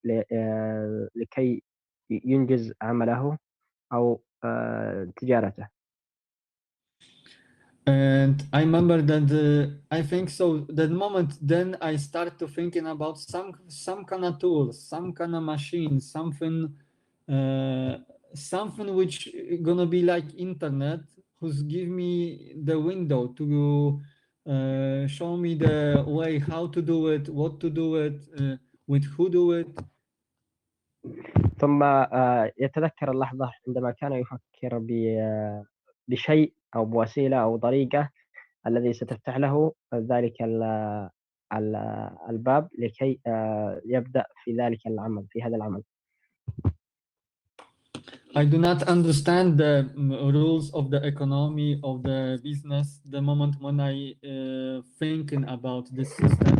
لكي ينجز عمله أو تجارته. And I remember that I think so that moment then I start to thinking about some kind of tools, some kind of machine, something which gonna be like internet, who's give me the window to show me the way how to do it, what to do it, with who do it. ثم يتذكر اللحظة عندما كان يفكر بشيء أو بوسيلة أو طريقة الذي ستفتح له ذلك الباب لكي يبدأ في ذلك العمل، في هذا العمل. I do not understand the rules of the economy of the business the moment when I thinking about this system.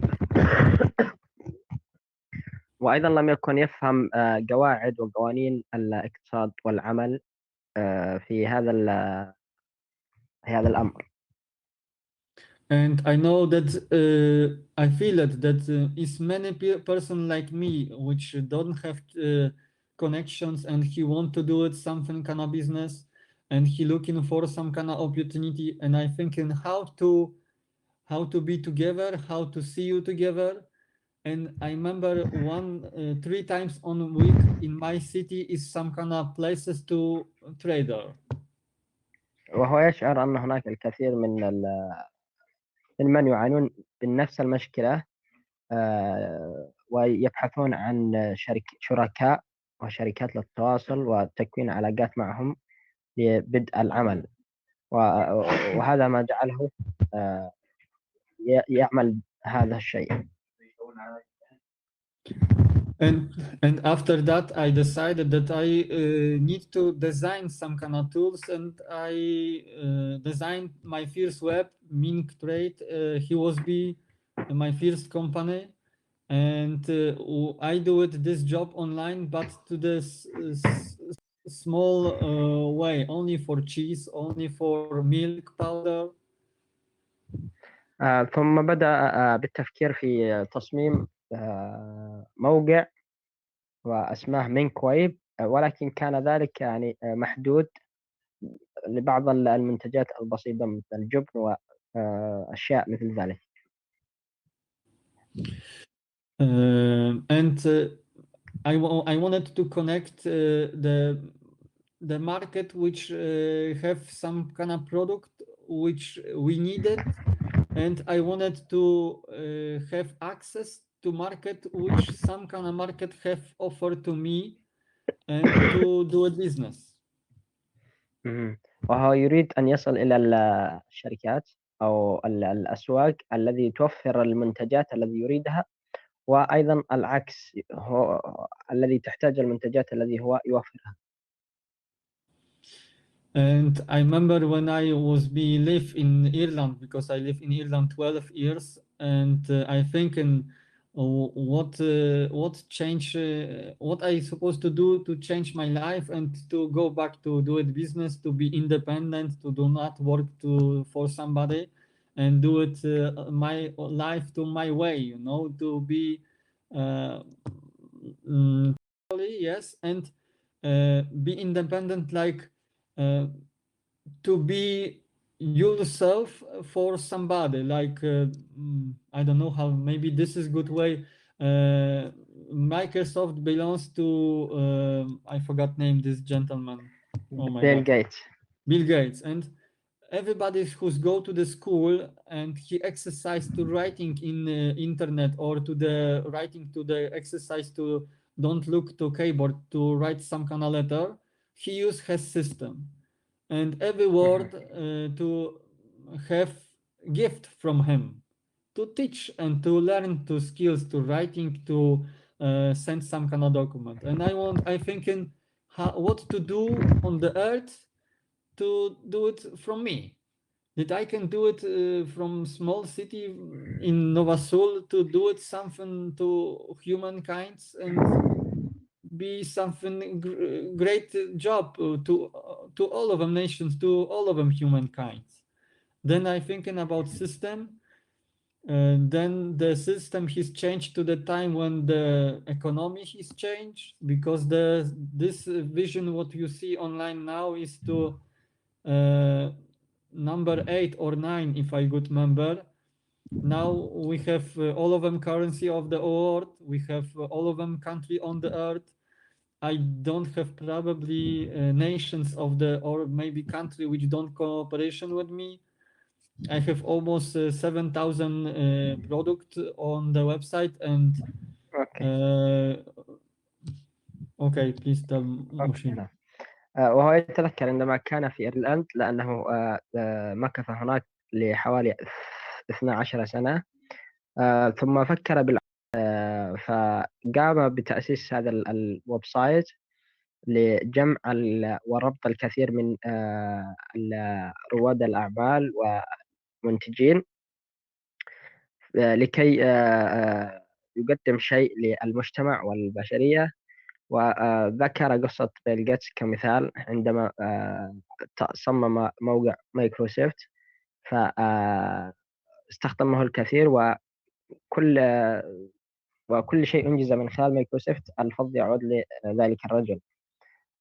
وأيضا لم يكن يفهم قواعد وقوانين الاقتصاد والعمل في هذا الأمر. And I know that I feel that is many person like me which don't have connections and he want to do it something kind of business and he looking for some kind of opportunity and I thinking how to be together, how to see you together. And I remember 3 times on a week in my city is some kind of places to trader. وهو يشعر أن هناك الكثير من يعانون من نفس المشكلة ويبحثون عن شركاء وشركات للتواصل وتكوين علاقات معهم لبدء العمل، وهذا ما جعله يعمل هذا الشيء. And after that, I decided that I need to design some kind of tools, and I designed my first web, Mink Trade. He was my first company, and I do it this job online, but to this small way, only for cheese, only for milk powder. ثم بدأ بالتفكير في تصميم موقع واسماه مينك ويب، ولكن كان ذلك يعني محدود لبعض المنتجات البسيطة مثل الجبن وأشياء مثل ذلك. And I wanted to connect the market which have some kind of product which we needed, and I wanted to have access to market which some kind of market have offered to me and to do a business. وهو يريد أن يصل إلى الشركات أو الأسواق الذي توفر المنتجات الذي يريدها، وأيضا العكس هو الذي تحتاج المنتجات الذي هو يوفرها. And I remember when I live in Ireland, because I live in Ireland 12 years, and I think what change, what I supposed to do to change my life and to go back to do it business, to be independent, to do not work for somebody, and do it my life to my way, to be yes. And be independent, like to be yourself for somebody, like I don't know how, maybe this is good way. Microsoft belongs to I forgot name, this gentleman. Oh my Bill God. Gates. Bill Gates. And everybody who's go to the school and he exercise to writing in internet, or to the writing to the exercise to don't look to keyboard to write some kind of letter, he use his system. And every word to have gift from him, to teach and to learn to skills, to writing, to send some kind of document. And I thinking what to do on the earth to do it from me, that I can do it from small city in Nova Sul to do it something to humankind and be something great job to all of them nations, to all of them humankind. Then I thinking about system, then the system has changed to the time when the economy has changed, because this vision what you see online now is to number 8 or 9, if I good remember. Now we have all of them currency of the world, we have all of them country on the earth. I don't have probably nations of the, or maybe country which don't cooperation with me. I have almost 7,000 product on the website, and okay, please tell Mushir. وهو يتذكر عندما كان في إيرلند، لأنه مكث هناك لحوالي 12 سنة، ثم فكر فقام بتأسيس هذا الويب سايت لجمع وربط الكثير من رواد الأعمال ومنتجين لكي يقدم شيء للمجتمع والبشرية. وذكر قصة بيل جيتس كمثال عندما صمم موقع مايكروسوفت، فاستخدمه الكثير، وكل شيء أنجز من خلال مايكروسوفت الفضل يعود لذلك الرجل،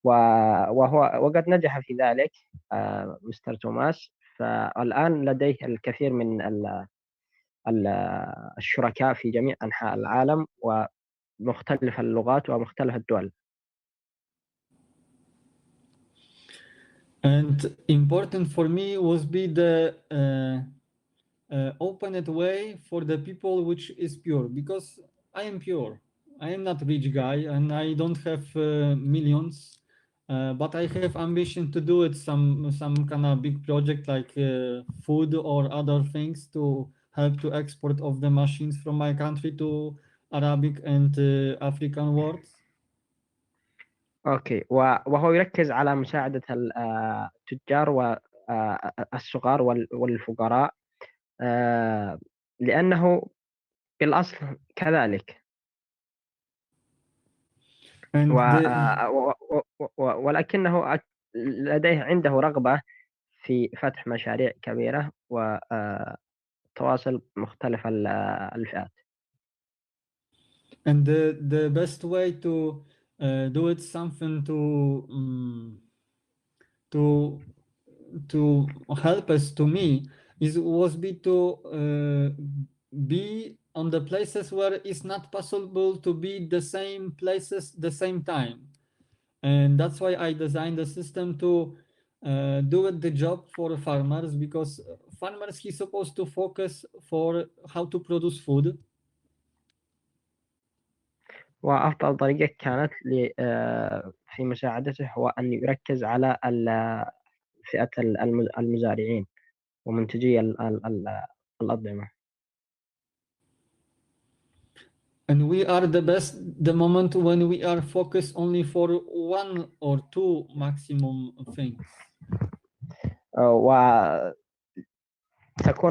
وقد نجح في ذلك مستر توماس. فالآن لديه الكثير من الشركاء في جميع أنحاء العالم ومختلف اللغات ومختلف الدول. And important for me was be the opened way for the people which is pure, because I am pure. I am not rich guy and I don't have millions, but I have ambition to do it some kind of big project like food or other things to help to export of the machines from my country to Arabic and African world. أوكي، وهو يركز على مساعدة التجار والصغار والفقراء، لأنه بالأصل كذلك. ولكنه لديه عنده رغبة في فتح مشاريع كبيرة وتواصل مختلف الفئات. And the best way to do it something to help us, to me, was to be on the places where it's not possible to be the same places the same time. And that's why I designed the system to do it the job for farmers, because farmers, he's supposed to focus for how to produce food. وأفضل طريقة كانت في مساعدته هو أن يركز على فئة المزارعين ومنتجي الأطعمة. And we are the best the moment when we are focused only for one or two maximum things. وتكون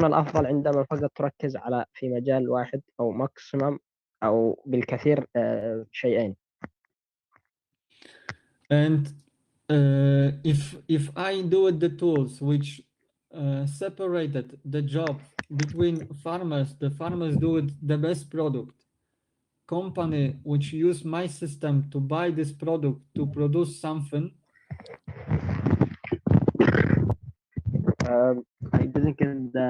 الأفضل عندما فقط تركز على في مجال واحد أو ماكسيمم أو بالكثير شيئين. And if I do it the tools which separated the job between farmers, the farmers do it the best product, company which use my system to buy this product to produce something? I didn't get the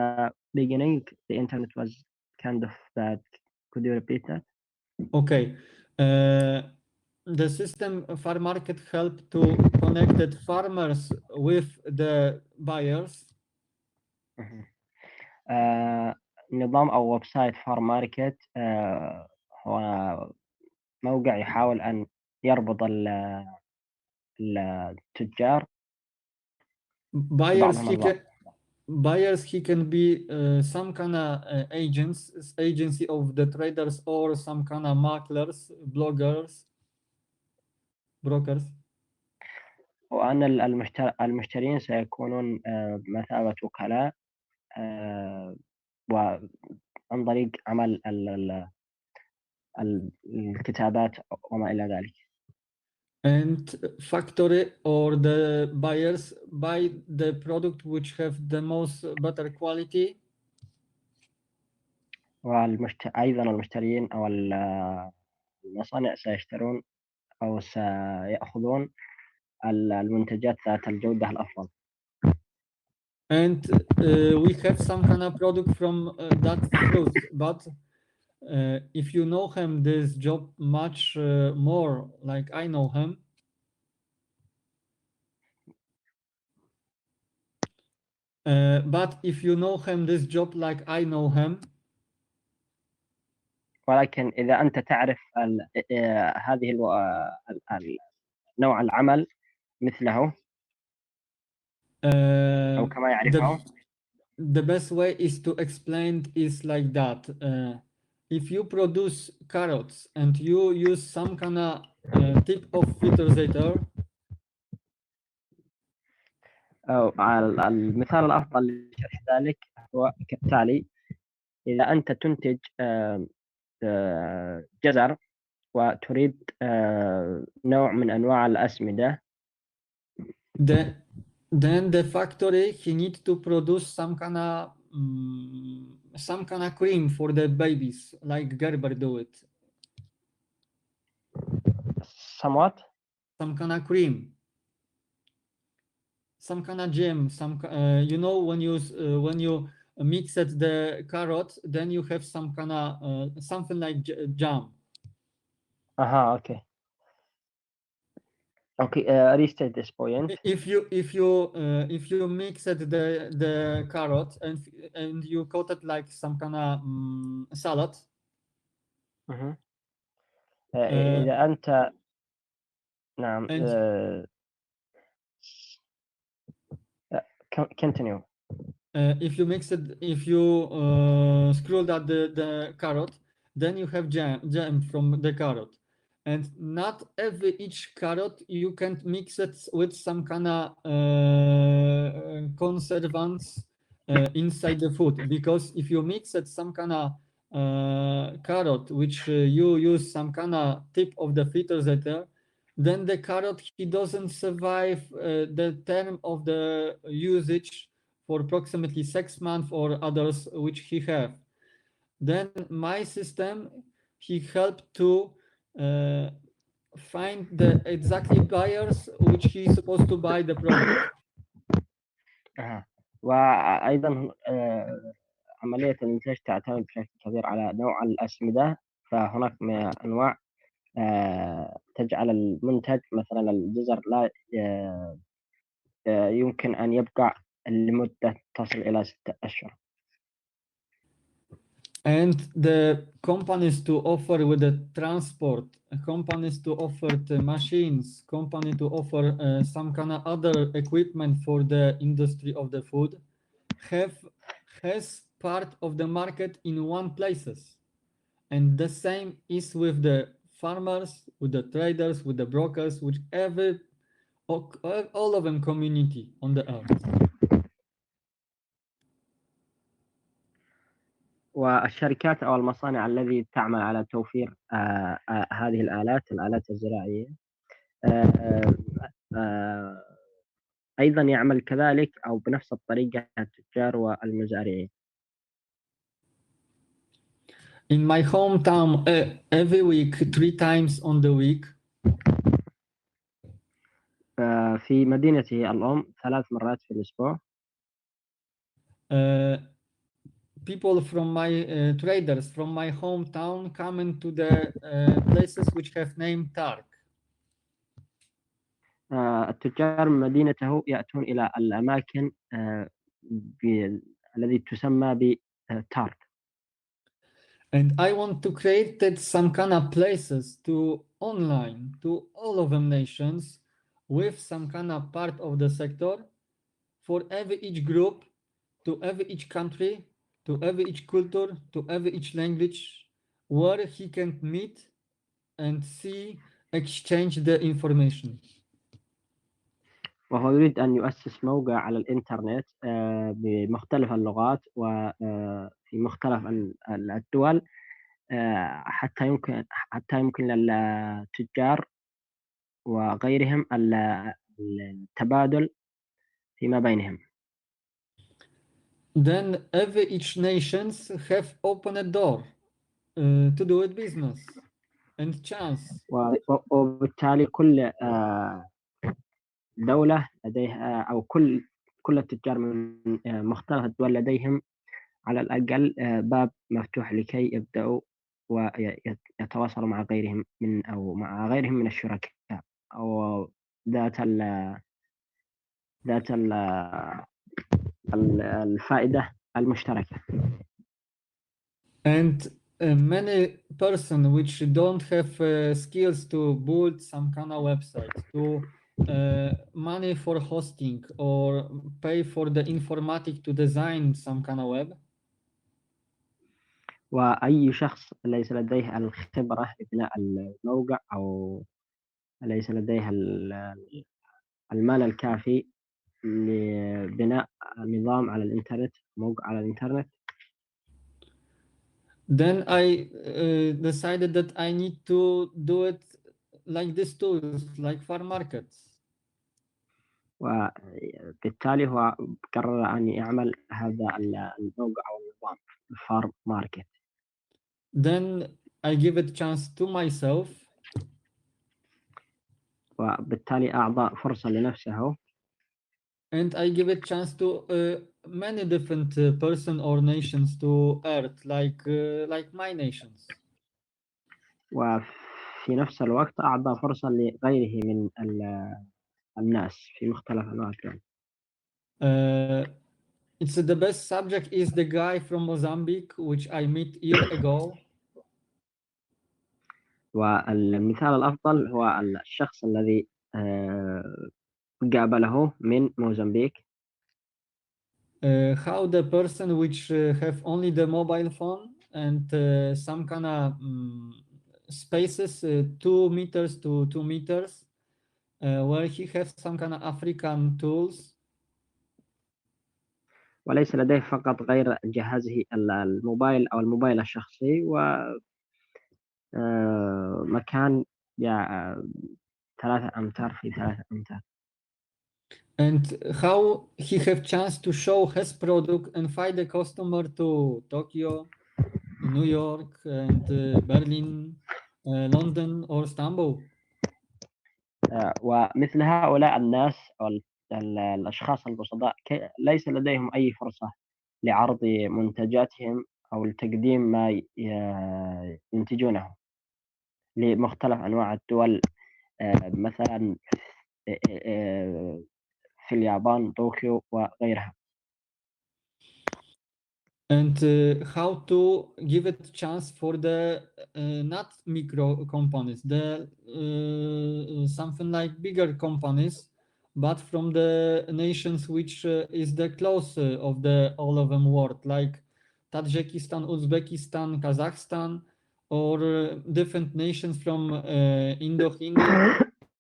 beginning. The internet was kind of bad. Could you repeat that? Okay. The system farm market help to connect the farmers with the buyers. نظام أو ويب سايت فارم ماركت هو موقع يحاول أن يربط التجار Buyers بعضهم he البعض. can buyers he can be some kind of agency of the traders or some kind of maklers, bloggers, brokers. وأن المشترين سيكونون بمثابة وكلاء وعن طريق عمل الكتابات وما إلى ذلك. And factory or the buyers buy the product which have the most better quality. أيضا المشترين أو المصانع سيشترون أو سيأخذون المنتجات ذات الجودة الأفضل. And we have some kind of product from that fruit, but if you know him this job much more like I know him, but if you know him this job like I know him, ولكن إذا أنت تعرف هذه نوع العمل مثله أو كما يعرفه. The best way is to explain is like that. If you produce carrots and you use some kind of tip of fertilizer, المثال الأفضل لشرح ذلك هو كالتالي: إذا أنت تنتج جزر وتريد نوع من أنواع الأسمدة، then the factory he needs to produce some kind of cream for the babies, like Gerber do it. Somewhat. Some kind of cream, some kind of jam, you know, when you mix it the carrot, then you have some kind of something like jam. Okay. Okay, restate this point. If you mix it the carrot and you coat it like some kind of salad. إذا أنت نعم continue. If you mix it, if you scroll that the carrot, then you have jam from the carrot, and not each carrot you can mix it with some kind of conservants inside the food, because if you mix it some kind of carrot which you use some kind of tip of the fertilizer, then the carrot he doesn't survive the term of the usage for approximately 6 months or others which he have. Then my system he helped to find the exactly buyers which he's supposed to buy the product. وأيضا عملية الإنتاج تعتمد بشكل كبير على نوع الأسمدة، فهناك أنواع تجعل المنتج مثلا الجزر لا يمكن أن يبقى لمدة تصل إلى 6 أشهر. And the companies to offer with the transport, companies to offer the machines, company to offer some kind of other equipment for the industry of the food has part of the market in one places. And the same is with the farmers, with the traders, with the brokers, with all of them community on the earth. والشركات أو المصانع التي تعمل على توفير هذه الآلات الزراعية أيضا يعمل كذلك أو بنفس الطريقة التجار والمزارعين. In my hometown, every week, 3 times on the week, في مدينتي الأم 3 مرات في الأسبوع uh, people from my traders from my hometown come into the places which have name Tark. التجار من مدينته يأتون إلى الأماكن الذي تسمى بتارك. And I want to create some kind of places to online to all of them nations with some kind of part of the sector for every each group, to every each country, to every each culture, to every each language, where he can meet and see, exchange the information. وهو يريد أن يؤسس موقع على الإنترنت بمختلف اللغات وفي مختلف الدول حتى يمكن للتجار وغيرهم التبادل فيما بينهم. Then every each nations have opened a door to do it business and chance. وبالتالي كل دولة لديها أو كل التجار من مختلف الدول لديهم على الأقل باب مفتوح لكي يبدأوا ويتواصلوا مع غيرهم من الشركاء أو ذات الفائدة المشتركة. And many person which don't have skills to build some kind of website, to money for hosting or pay for the informatic to design some kind of web. وأي شخص ليس لديه الخبرة لبناء الموقع أو ليس لديه المال الكافي لبناء نظام على الإنترنت، موقع على الإنترنت. Then I decided that I need to do it like these tools, like farm markets. وبالتالي هو قرر أن يعمل هذا الموقع أو النظام الفارم ماركت. Then I give it chance to myself. وبالتالي أعطى فرصة لنفسه. And I give it chance to many different person or nations to earth, like my nations. وفي نفس الوقت أعطى فرصة لغيره من الناس في مختلف أنواع الدول. It's the best subject is the guy from Mozambique, which I met a year ago. والمثال الأفضل هو الشخص الذي قابله من موزمبيق. How the person which have only the mobile phone and some kind of spaces 2 meters to 2 meters where he has some kind of African tools. وليس لديه فقط غير جهازه الموبايل أو الموبايل الشخصي ومكان 3 أمتار في 3 أمتار. And how he have chance to show his product and find a customer to Tokyo, New York, and Berlin, London, or Istanbul. ومثل هؤلاء الناس أو الأشخاص البسطاء ليس لديهم أي فرصة لعرض منتجاتهم أو لتقديم ما ينتجونه لمختلف أنواع الدول، مثلا في اليابان، طوكيو وغيرها. And how to give it chance for the not micro companies, the something like bigger companies, but from the nations which is the close of the all of them world, like Tajikistan, Uzbekistan, Kazakhstan, or different nations from Indochina,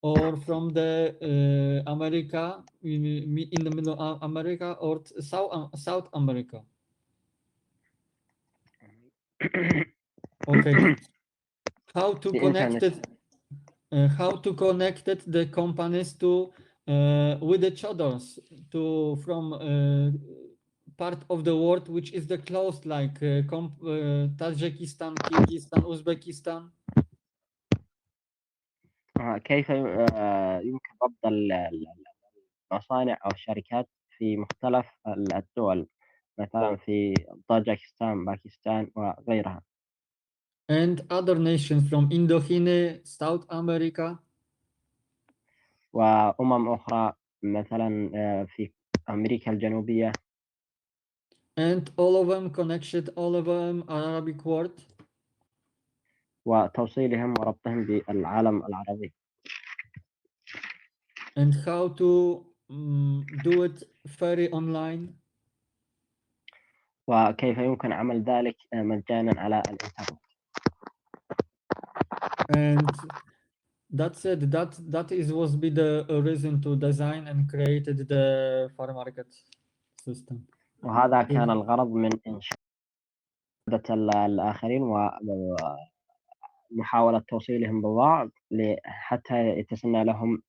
or from the America, in the middle of America, or South America. Okay. How to connect it? How to connect it, the companies to with each others, to from part of the world which is the close, like Tajikistan, Kyrgyzstan, Uzbekistan? كيف يمكن ربط المصانع أو الشركات في مختلف الدول، مثلا في طاجكستان، باكستان وغيرها. And other nations from Indochina, South America? وأمم أخرى مثلا في أمريكا الجنوبية. And all of them connected, all of them Arabic world? وتوصيلهم وربطهم بالعالم العربي. And how to do it very online? وكيف يمكن عمل ذلك مجانا على الإنترنت. And that's it. That was be the reason to design and created the farm market system. وهذا كان الغرض من إنشاء الآخرين ومحاولة توصيلهم ببعض حتى يتسنى لهم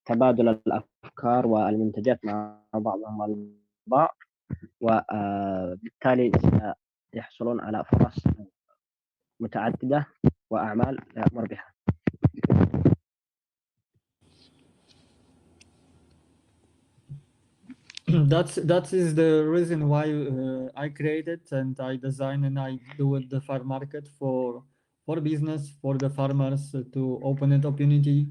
تبادل الأفكار والمنتجات مع بعضهم البعض، وبالتالي يحصلون على فرص متعددة وأعمال مربحة. That is the reason why I created and I design and I do it the farm market for business, for the farmers to open an opportunity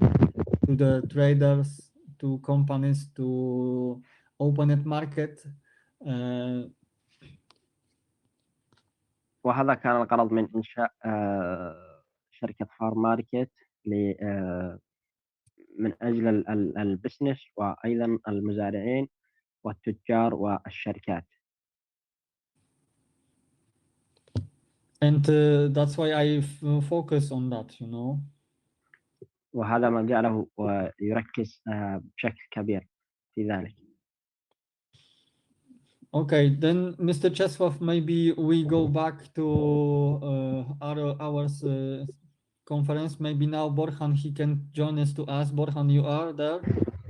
to the traders, to companies to open a market. وهذا كان الغرض من إنشاء شركة فارم ماركت من أجل البزنس وأيضا المزارعين والتجار والشركات. And that's why I focus on that, you know. وهذا ما جعله يركز بشكل كبير في ذلك. Okay, then Mr. Czesław, maybe we go back to our conference. Maybe now Borhan, he can join us to us. Borhan, you are there?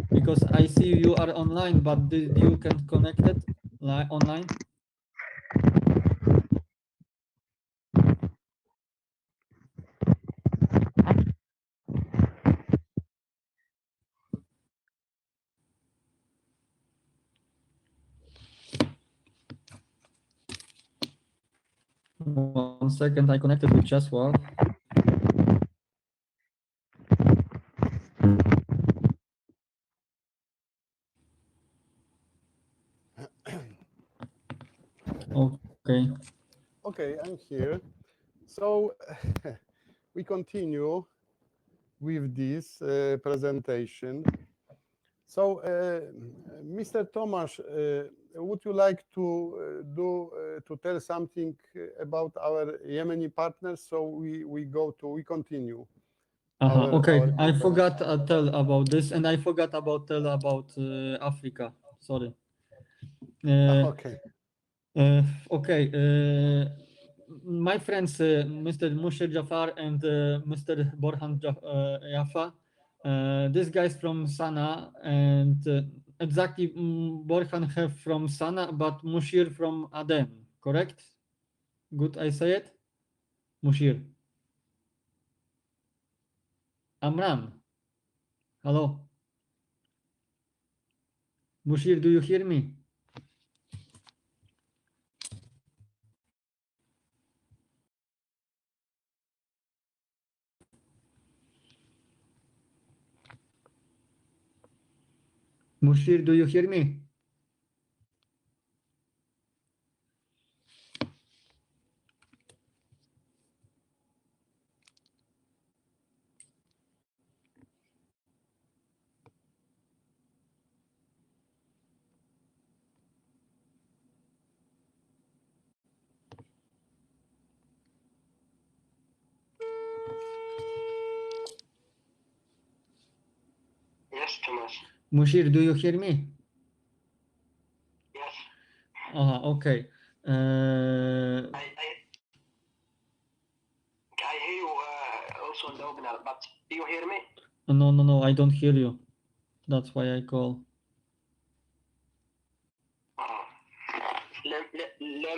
Because I see you are online, but you can connect it online? One second, I connected with Czesław. Okay. Okay, I'm here. So we continue with this presentation. So, Mr. Tomasz, would you like to tell something about our Yemeni partners? So we continue. Okay, I forgot to tell about this, and I forgot about tell about Africa. Sorry. Okay. Okay. My friends, Mr. Mushir Jafar and Mr. Borhan Yafa, this guy's from Sana, and exactly Borhan have from Sana, but Mushir from Aden, correct? Good, I say it? Mushir. Amram. Hello. Mushir, do you hear me? Mushir, do you hear me? Yes, Thomas. Mushir, do you hear me? Yes. Okay. I hear you also on the webinar, but do you hear me? No, I don't hear you. That's why I call. let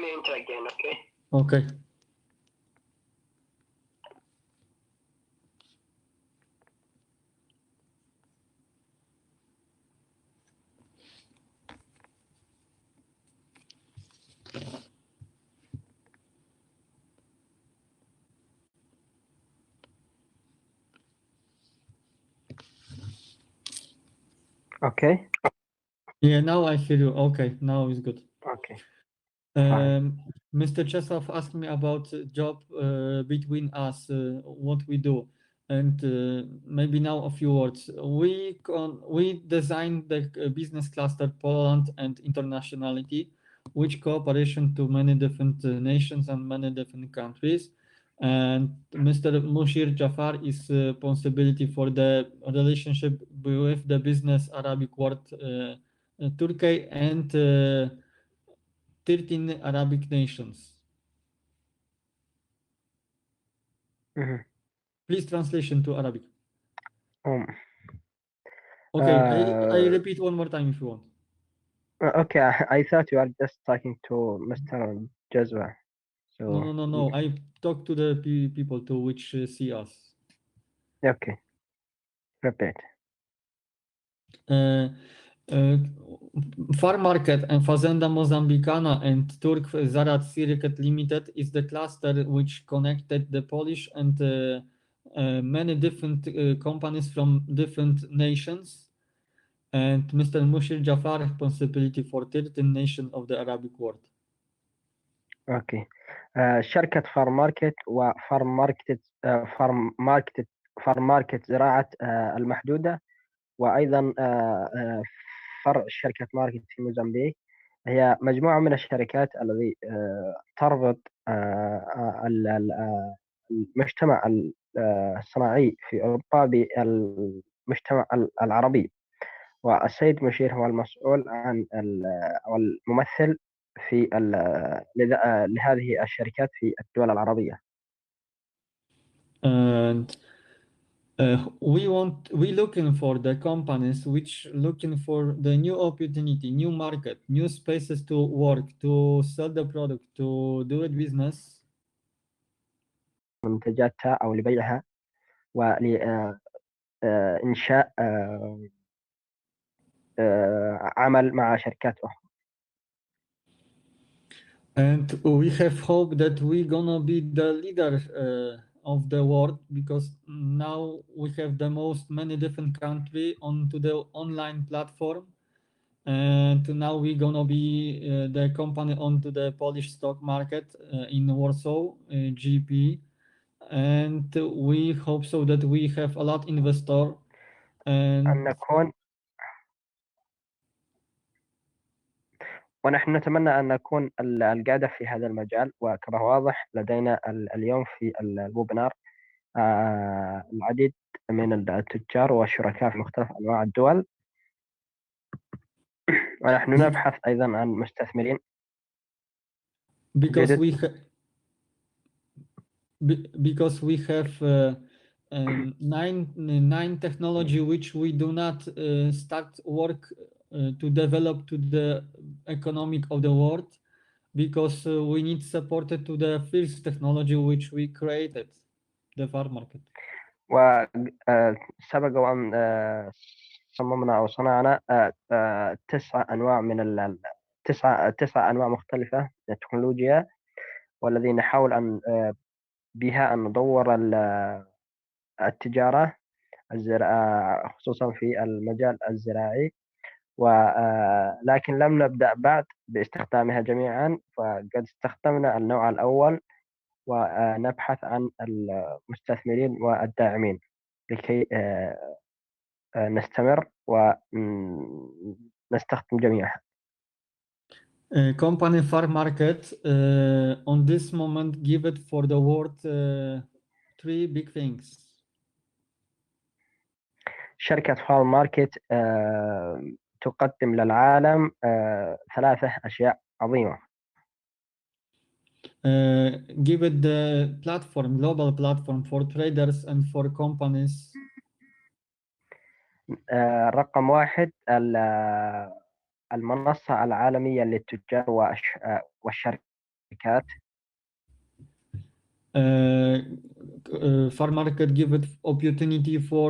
me enter again, okay? Okay. Okay. Yeah, now I hear you. Okay, now it's good. Okay. Fine. Mr. Czesław asked me about job between us, what we do, and maybe now a few words. We designed the business cluster Poland and internationality, which cooperation to many different nations and many different countries. And Mr. Mushir Jafar is responsibility for the relationship with the business Arabic world, Turkey and 13 Arabic nations. Mhm. Please translation to Arabic. Um, Okay, I repeat one more time if you want. okay, I thought you are just talking to Mr. Jazwa. So No. I talk to the people to which see us. okay. Repeat. Farm Market and Fazenda Mozambicana and Turk Zarat Syriket Limited is the cluster which connected the Polish and many different companies from different nations. And Mr. Mushir Jafar responsibility for 13 nations of the Arabic world. اوكي. شركة فارم ماركت فارم ماركت زراعة المحدودة، وأيضا فرع شركة ماركت في موزمبيق، هي مجموعة من الشركات التي تربط المجتمع الصناعي في أوروبا بالمجتمع العربي. والسيد مشير هو المسؤول عن أو الممثل في لهذه الشركات في الدول العربية. And we looking for the companies which looking for the new opportunity, new market, new spaces to work, to sell the product, to do it business. منتجاتها أو لبيعها ولإنشاء عمل مع شركات أخرى. And we have hope that we're gonna be the leader of the world, because now we have the most many different country onto the online platform, and now we're gonna be the company onto the Polish stock market in Warsaw, GP, and we hope so that we have a lot investor and أن نكون ونحن نتمنى أن نكون القادة في هذا المجال. وكما هو واضح لدينا اليوم في الويبنار العديد من التجار والشركاء في مختلف أنواع الدول، ونحن نبحث أيضا عن مستثمرين. because جدد. we have nine technology which we do not start work to develop to the economic of the world, because we need support to the first technology which we created, the farm market. وسبق وأن صممنا أو صنعنا 9 أنواع من تسع أنواع مختلفة من التكنولوجيا، والذي نحاول أن بها أن نطور التجارة خصوصا في المجال الزراعي، ولكن لم نبدأ بعد باستخدامها جميعا، فقد استخدمنا النوع الأول ونبحث عن المستثمرين والداعمين لكي نستمر ونستخدم جميعها. Company farm market on this moment give it for the world 3 big things. شركة فارم ماركت تقدم للعالم 3 أشياء عظيمة. Give it the platform, global platform for traders and for companies. رقم 1 المنصة العالمية للتجار والشركات. Farm market give it opportunity for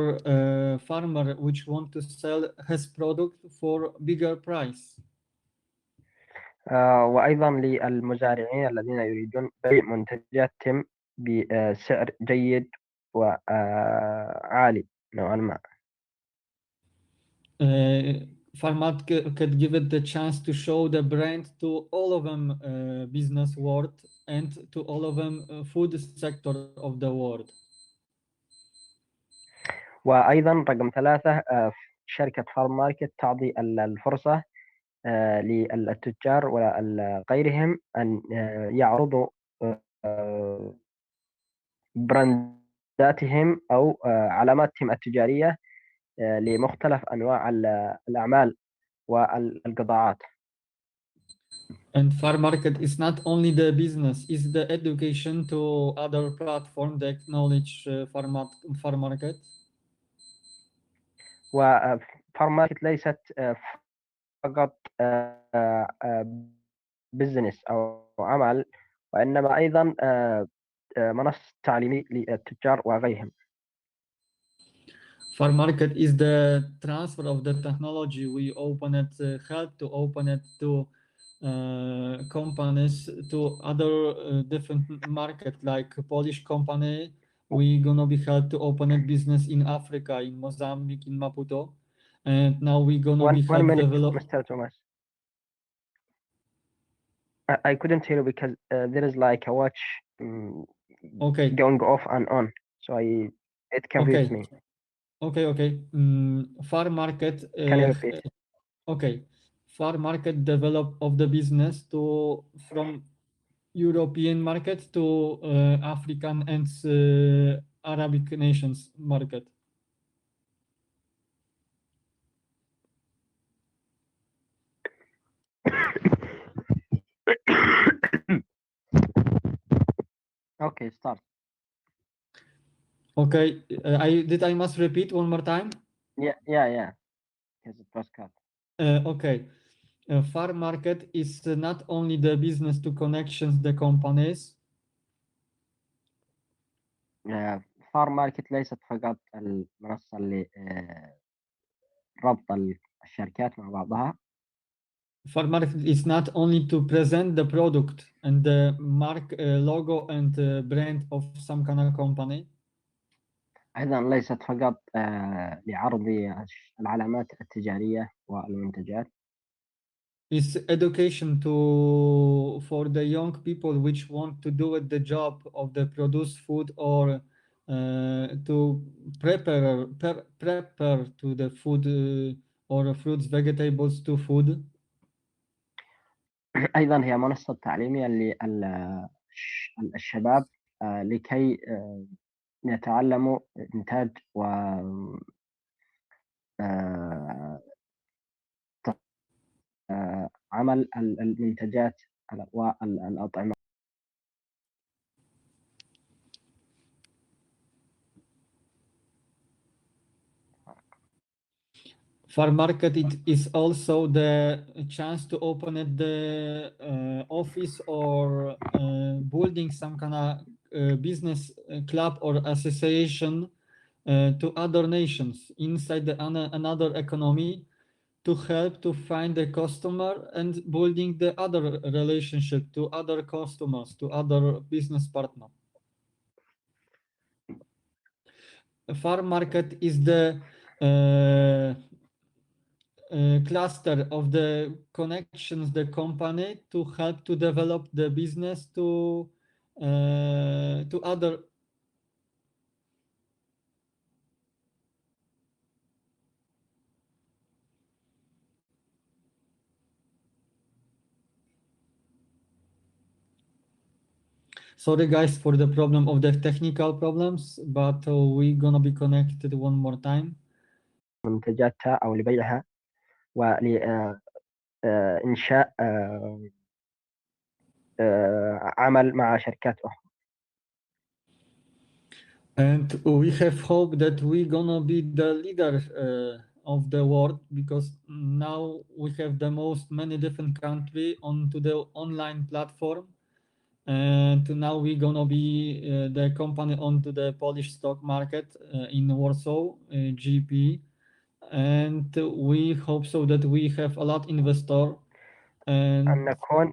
farmer which want to sell his product for bigger price. وأيضا للمزارعين الذين يريدون بيع منتجاتهم بسعر جيد وعالي نوعا ما. Farm market could give it the chance to show the brand to all of them business world and to all of them food sector of the world. وأيضا رقم 3 شركة فارم ماركت تعطي الفرصة للتجار وغيرهم أن يعرضوا برانداتهم أو علاماتهم التجارية لمختلف أنواع الأعمال والقطاعات. And farm market is not only the business, it's the education to other platform that acknowledge farm market. وفارم ماركت ليست فقط بزنس أو عمل، وإنما أيضا منصة تعليمي للتجار وغيرهم. Farm market is the transfer of the technology. We open it, help to open it to companies, to other different market, like Polish company. We gonna be helped to open a business in Africa, in Mozambique, in Maputo, and now we gonna be One helped minute, develop. Mr. Thomas. I couldn't hear you because there is like a watch Okay. going off and on, so it confused me. Okay. Farm market. Can you repeat? Okay. Farm market develop of the business to from European market to African and Arabic nations market. Okay, start. Okay, I must repeat one more time? Yeah. Because it was cut. Okay. Farm market is not only the business to connections the companies. فارم ماركت ليست فقط المنصة اللي ربط الشركات مع بعضها. Farm market is not only to present the product and the mark logo and brand of some kind of company. أيضا ليست فقط لعرض العلامات التجارية والمنتجات. Is education for the young people which want to do the job of the produce food or to prepare to the food or fruits vegetables to food. أيضا هي منصة تعليمية للشباب لكي يتعلموا إنتاج و عمل المنتجات والأطعمة. Farm market it is also the chance to open at the office or building some kind of business club or association to other nations inside another economy to help to find the customer and building the other relationship to other customers, to other business partner. Farm market is the cluster of the connections, the company to help to develop the business to other. Sorry guys for the problem of the technical problems, but we're gonna be connected one more time. منتجاتها أو لبيعها ولإنشاء عمل مع شركات أخرى. And we have hope that we're gonna be the leader of the world, because now we have the most many different country onto the online platform, and now we're gonna be the company onto the Polish stock market in Warsaw, GP, and we hope so that we have a lot investor أن and نكون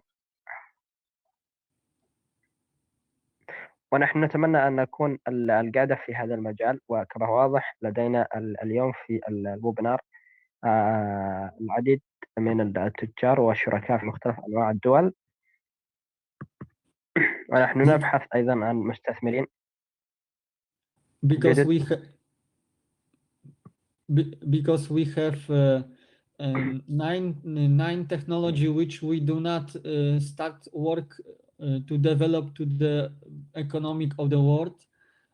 ونحن نتمنى أن نكون القادة في هذا المجال. وكما هو واضح لدينا اليوم في الويبنار العديد من التجار والشركاء في مختلف أنواع الدول، ونحن نبحث أيضا عن مستثمرين because جدد. because we have nine technology which we do not start work to develop to the economic of the world,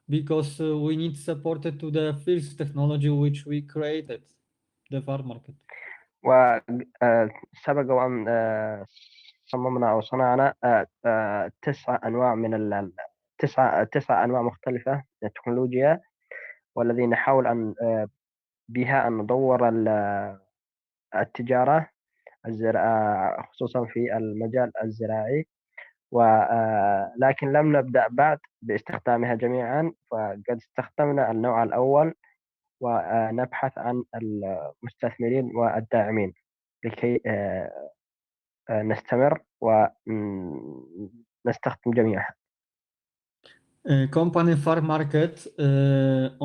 because we need supported to the first technology which we created, the farm market. وسبق وأن صممنا أو صنعنا 9 أنواع من تسع أنواع مختلفة من التكنولوجيا، والذي نحاول أن بها أن نطور التجارة خصوصا في المجال الزراعي، ولكن لم نبدأ بعد باستخدامها جميعا، فقد استخدمنا النوع الأول ونبحث عن المستثمرين والداعمين لكي نستمر ونستخدم جميعها. Company farm market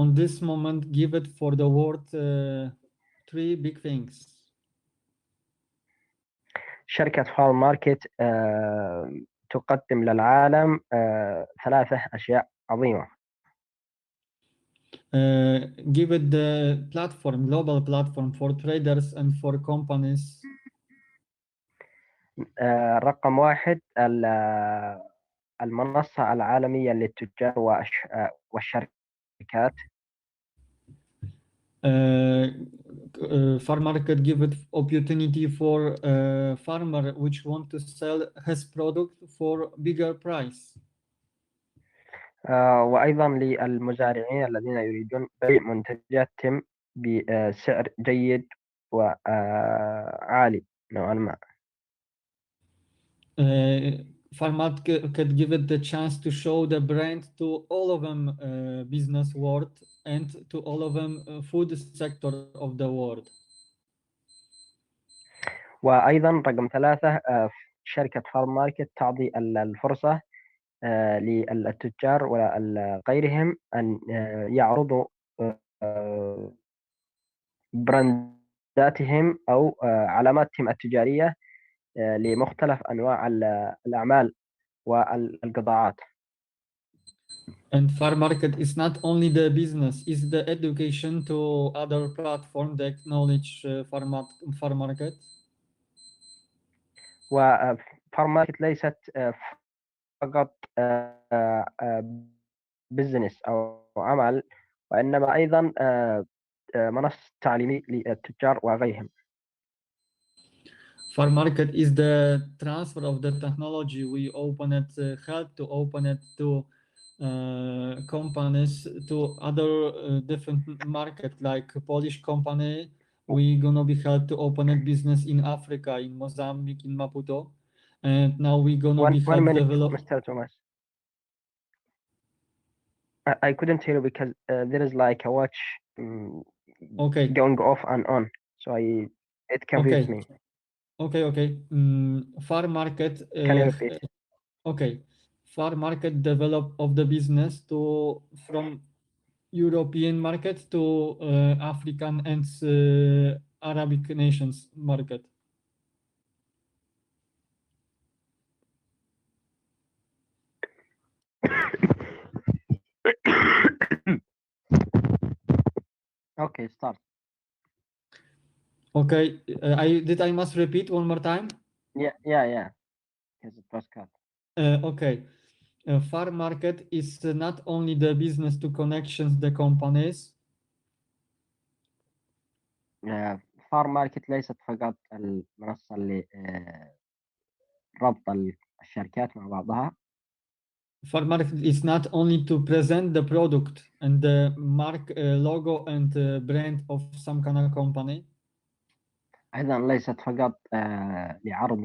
on this moment give it for the world 3 big things. شركة فارم ماركت تقدم للعالم 3 أشياء عظيمة. Give it the platform, global platform for traders and for companies. رقم 1 المنصة العالمية للتجار والشركات. Farm market give it opportunity for farmer which want to sell his product for bigger price. وأيضا للمزارعين الذين يريدون بيع منتجاتهم بسعر جيد وعالي نوعا ما. Farm market could give it the chance to show the brand to all of them business world and to all of them food sector of the world. وأيضا رقم 3 شركة فارم ماركت تعطي الفرصة للتجار وغيرهم أن يعرضوا برانداتهم أو علاماتهم التجارية لمختلف أنواع الأعمال والقطاعات. And farm market is not only the business, it's the education to other platform that acknowledge farm market. وفارم ماركت ليست فقط بزنس أو عمل، وإنما أيضا منصة تعليمي للتجار وغيرهم. Farm market is the transfer of the technology. We open it, help to open it to companies, to other different market, like Polish company. We gonna be helped to open a business in Africa, in Mozambique, in Maputo, and now we gonna be One helped minute, develop. Mr. Thomas. I couldn't hear you because there is like a watch Okay. going off and on, so it confused me. Okay. Farm market. Can you repeat? Okay. Farm market develop of the business from European market to African and Arabic nations market. Okay, start. Okay, I must repeat one more time? Yeah. Because it was cut. Okay. Farm market is not only the business to connections the companies. فارم ماركت ليست فقط المنصة اللي ربط الشركات مع بعضها. Farm market is not only to present the product and the mark logo and brand of some kind of company. أيضا ليست فقط لعرض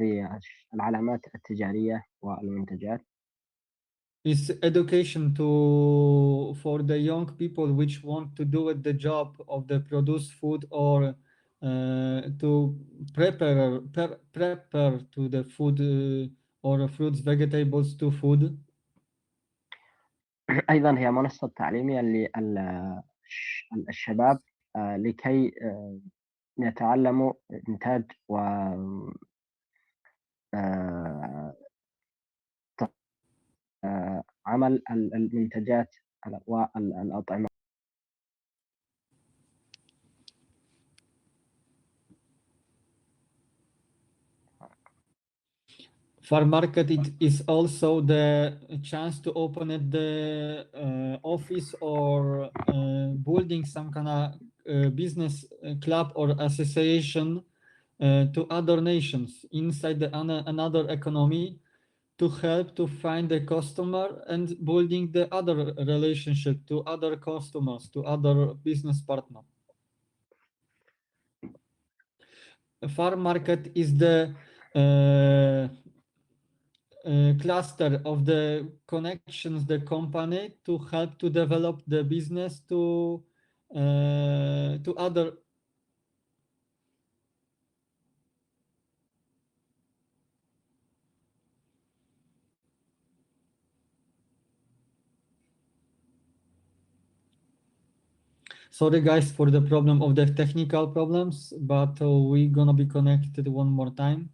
العلامات التجارية والمنتجات. It's education for the young people which want to do the job of the produce food or to prepare to the food or fruits, vegetables to food. أيضا هي منصة تعليمية للشباب لكي يتعلموا إنتاج و عمل المنتجات والأطعمة. Farm market is also the chance to open the office or building some kind of business club or association to other nations inside another economy to help to find the customer and building the other relationship to other customers, to other business partner. Farm market is the cluster of the connections, the company to help to develop the business to other. Sorry guys for the problem of the technical problems, but we're gonna be connected one more time.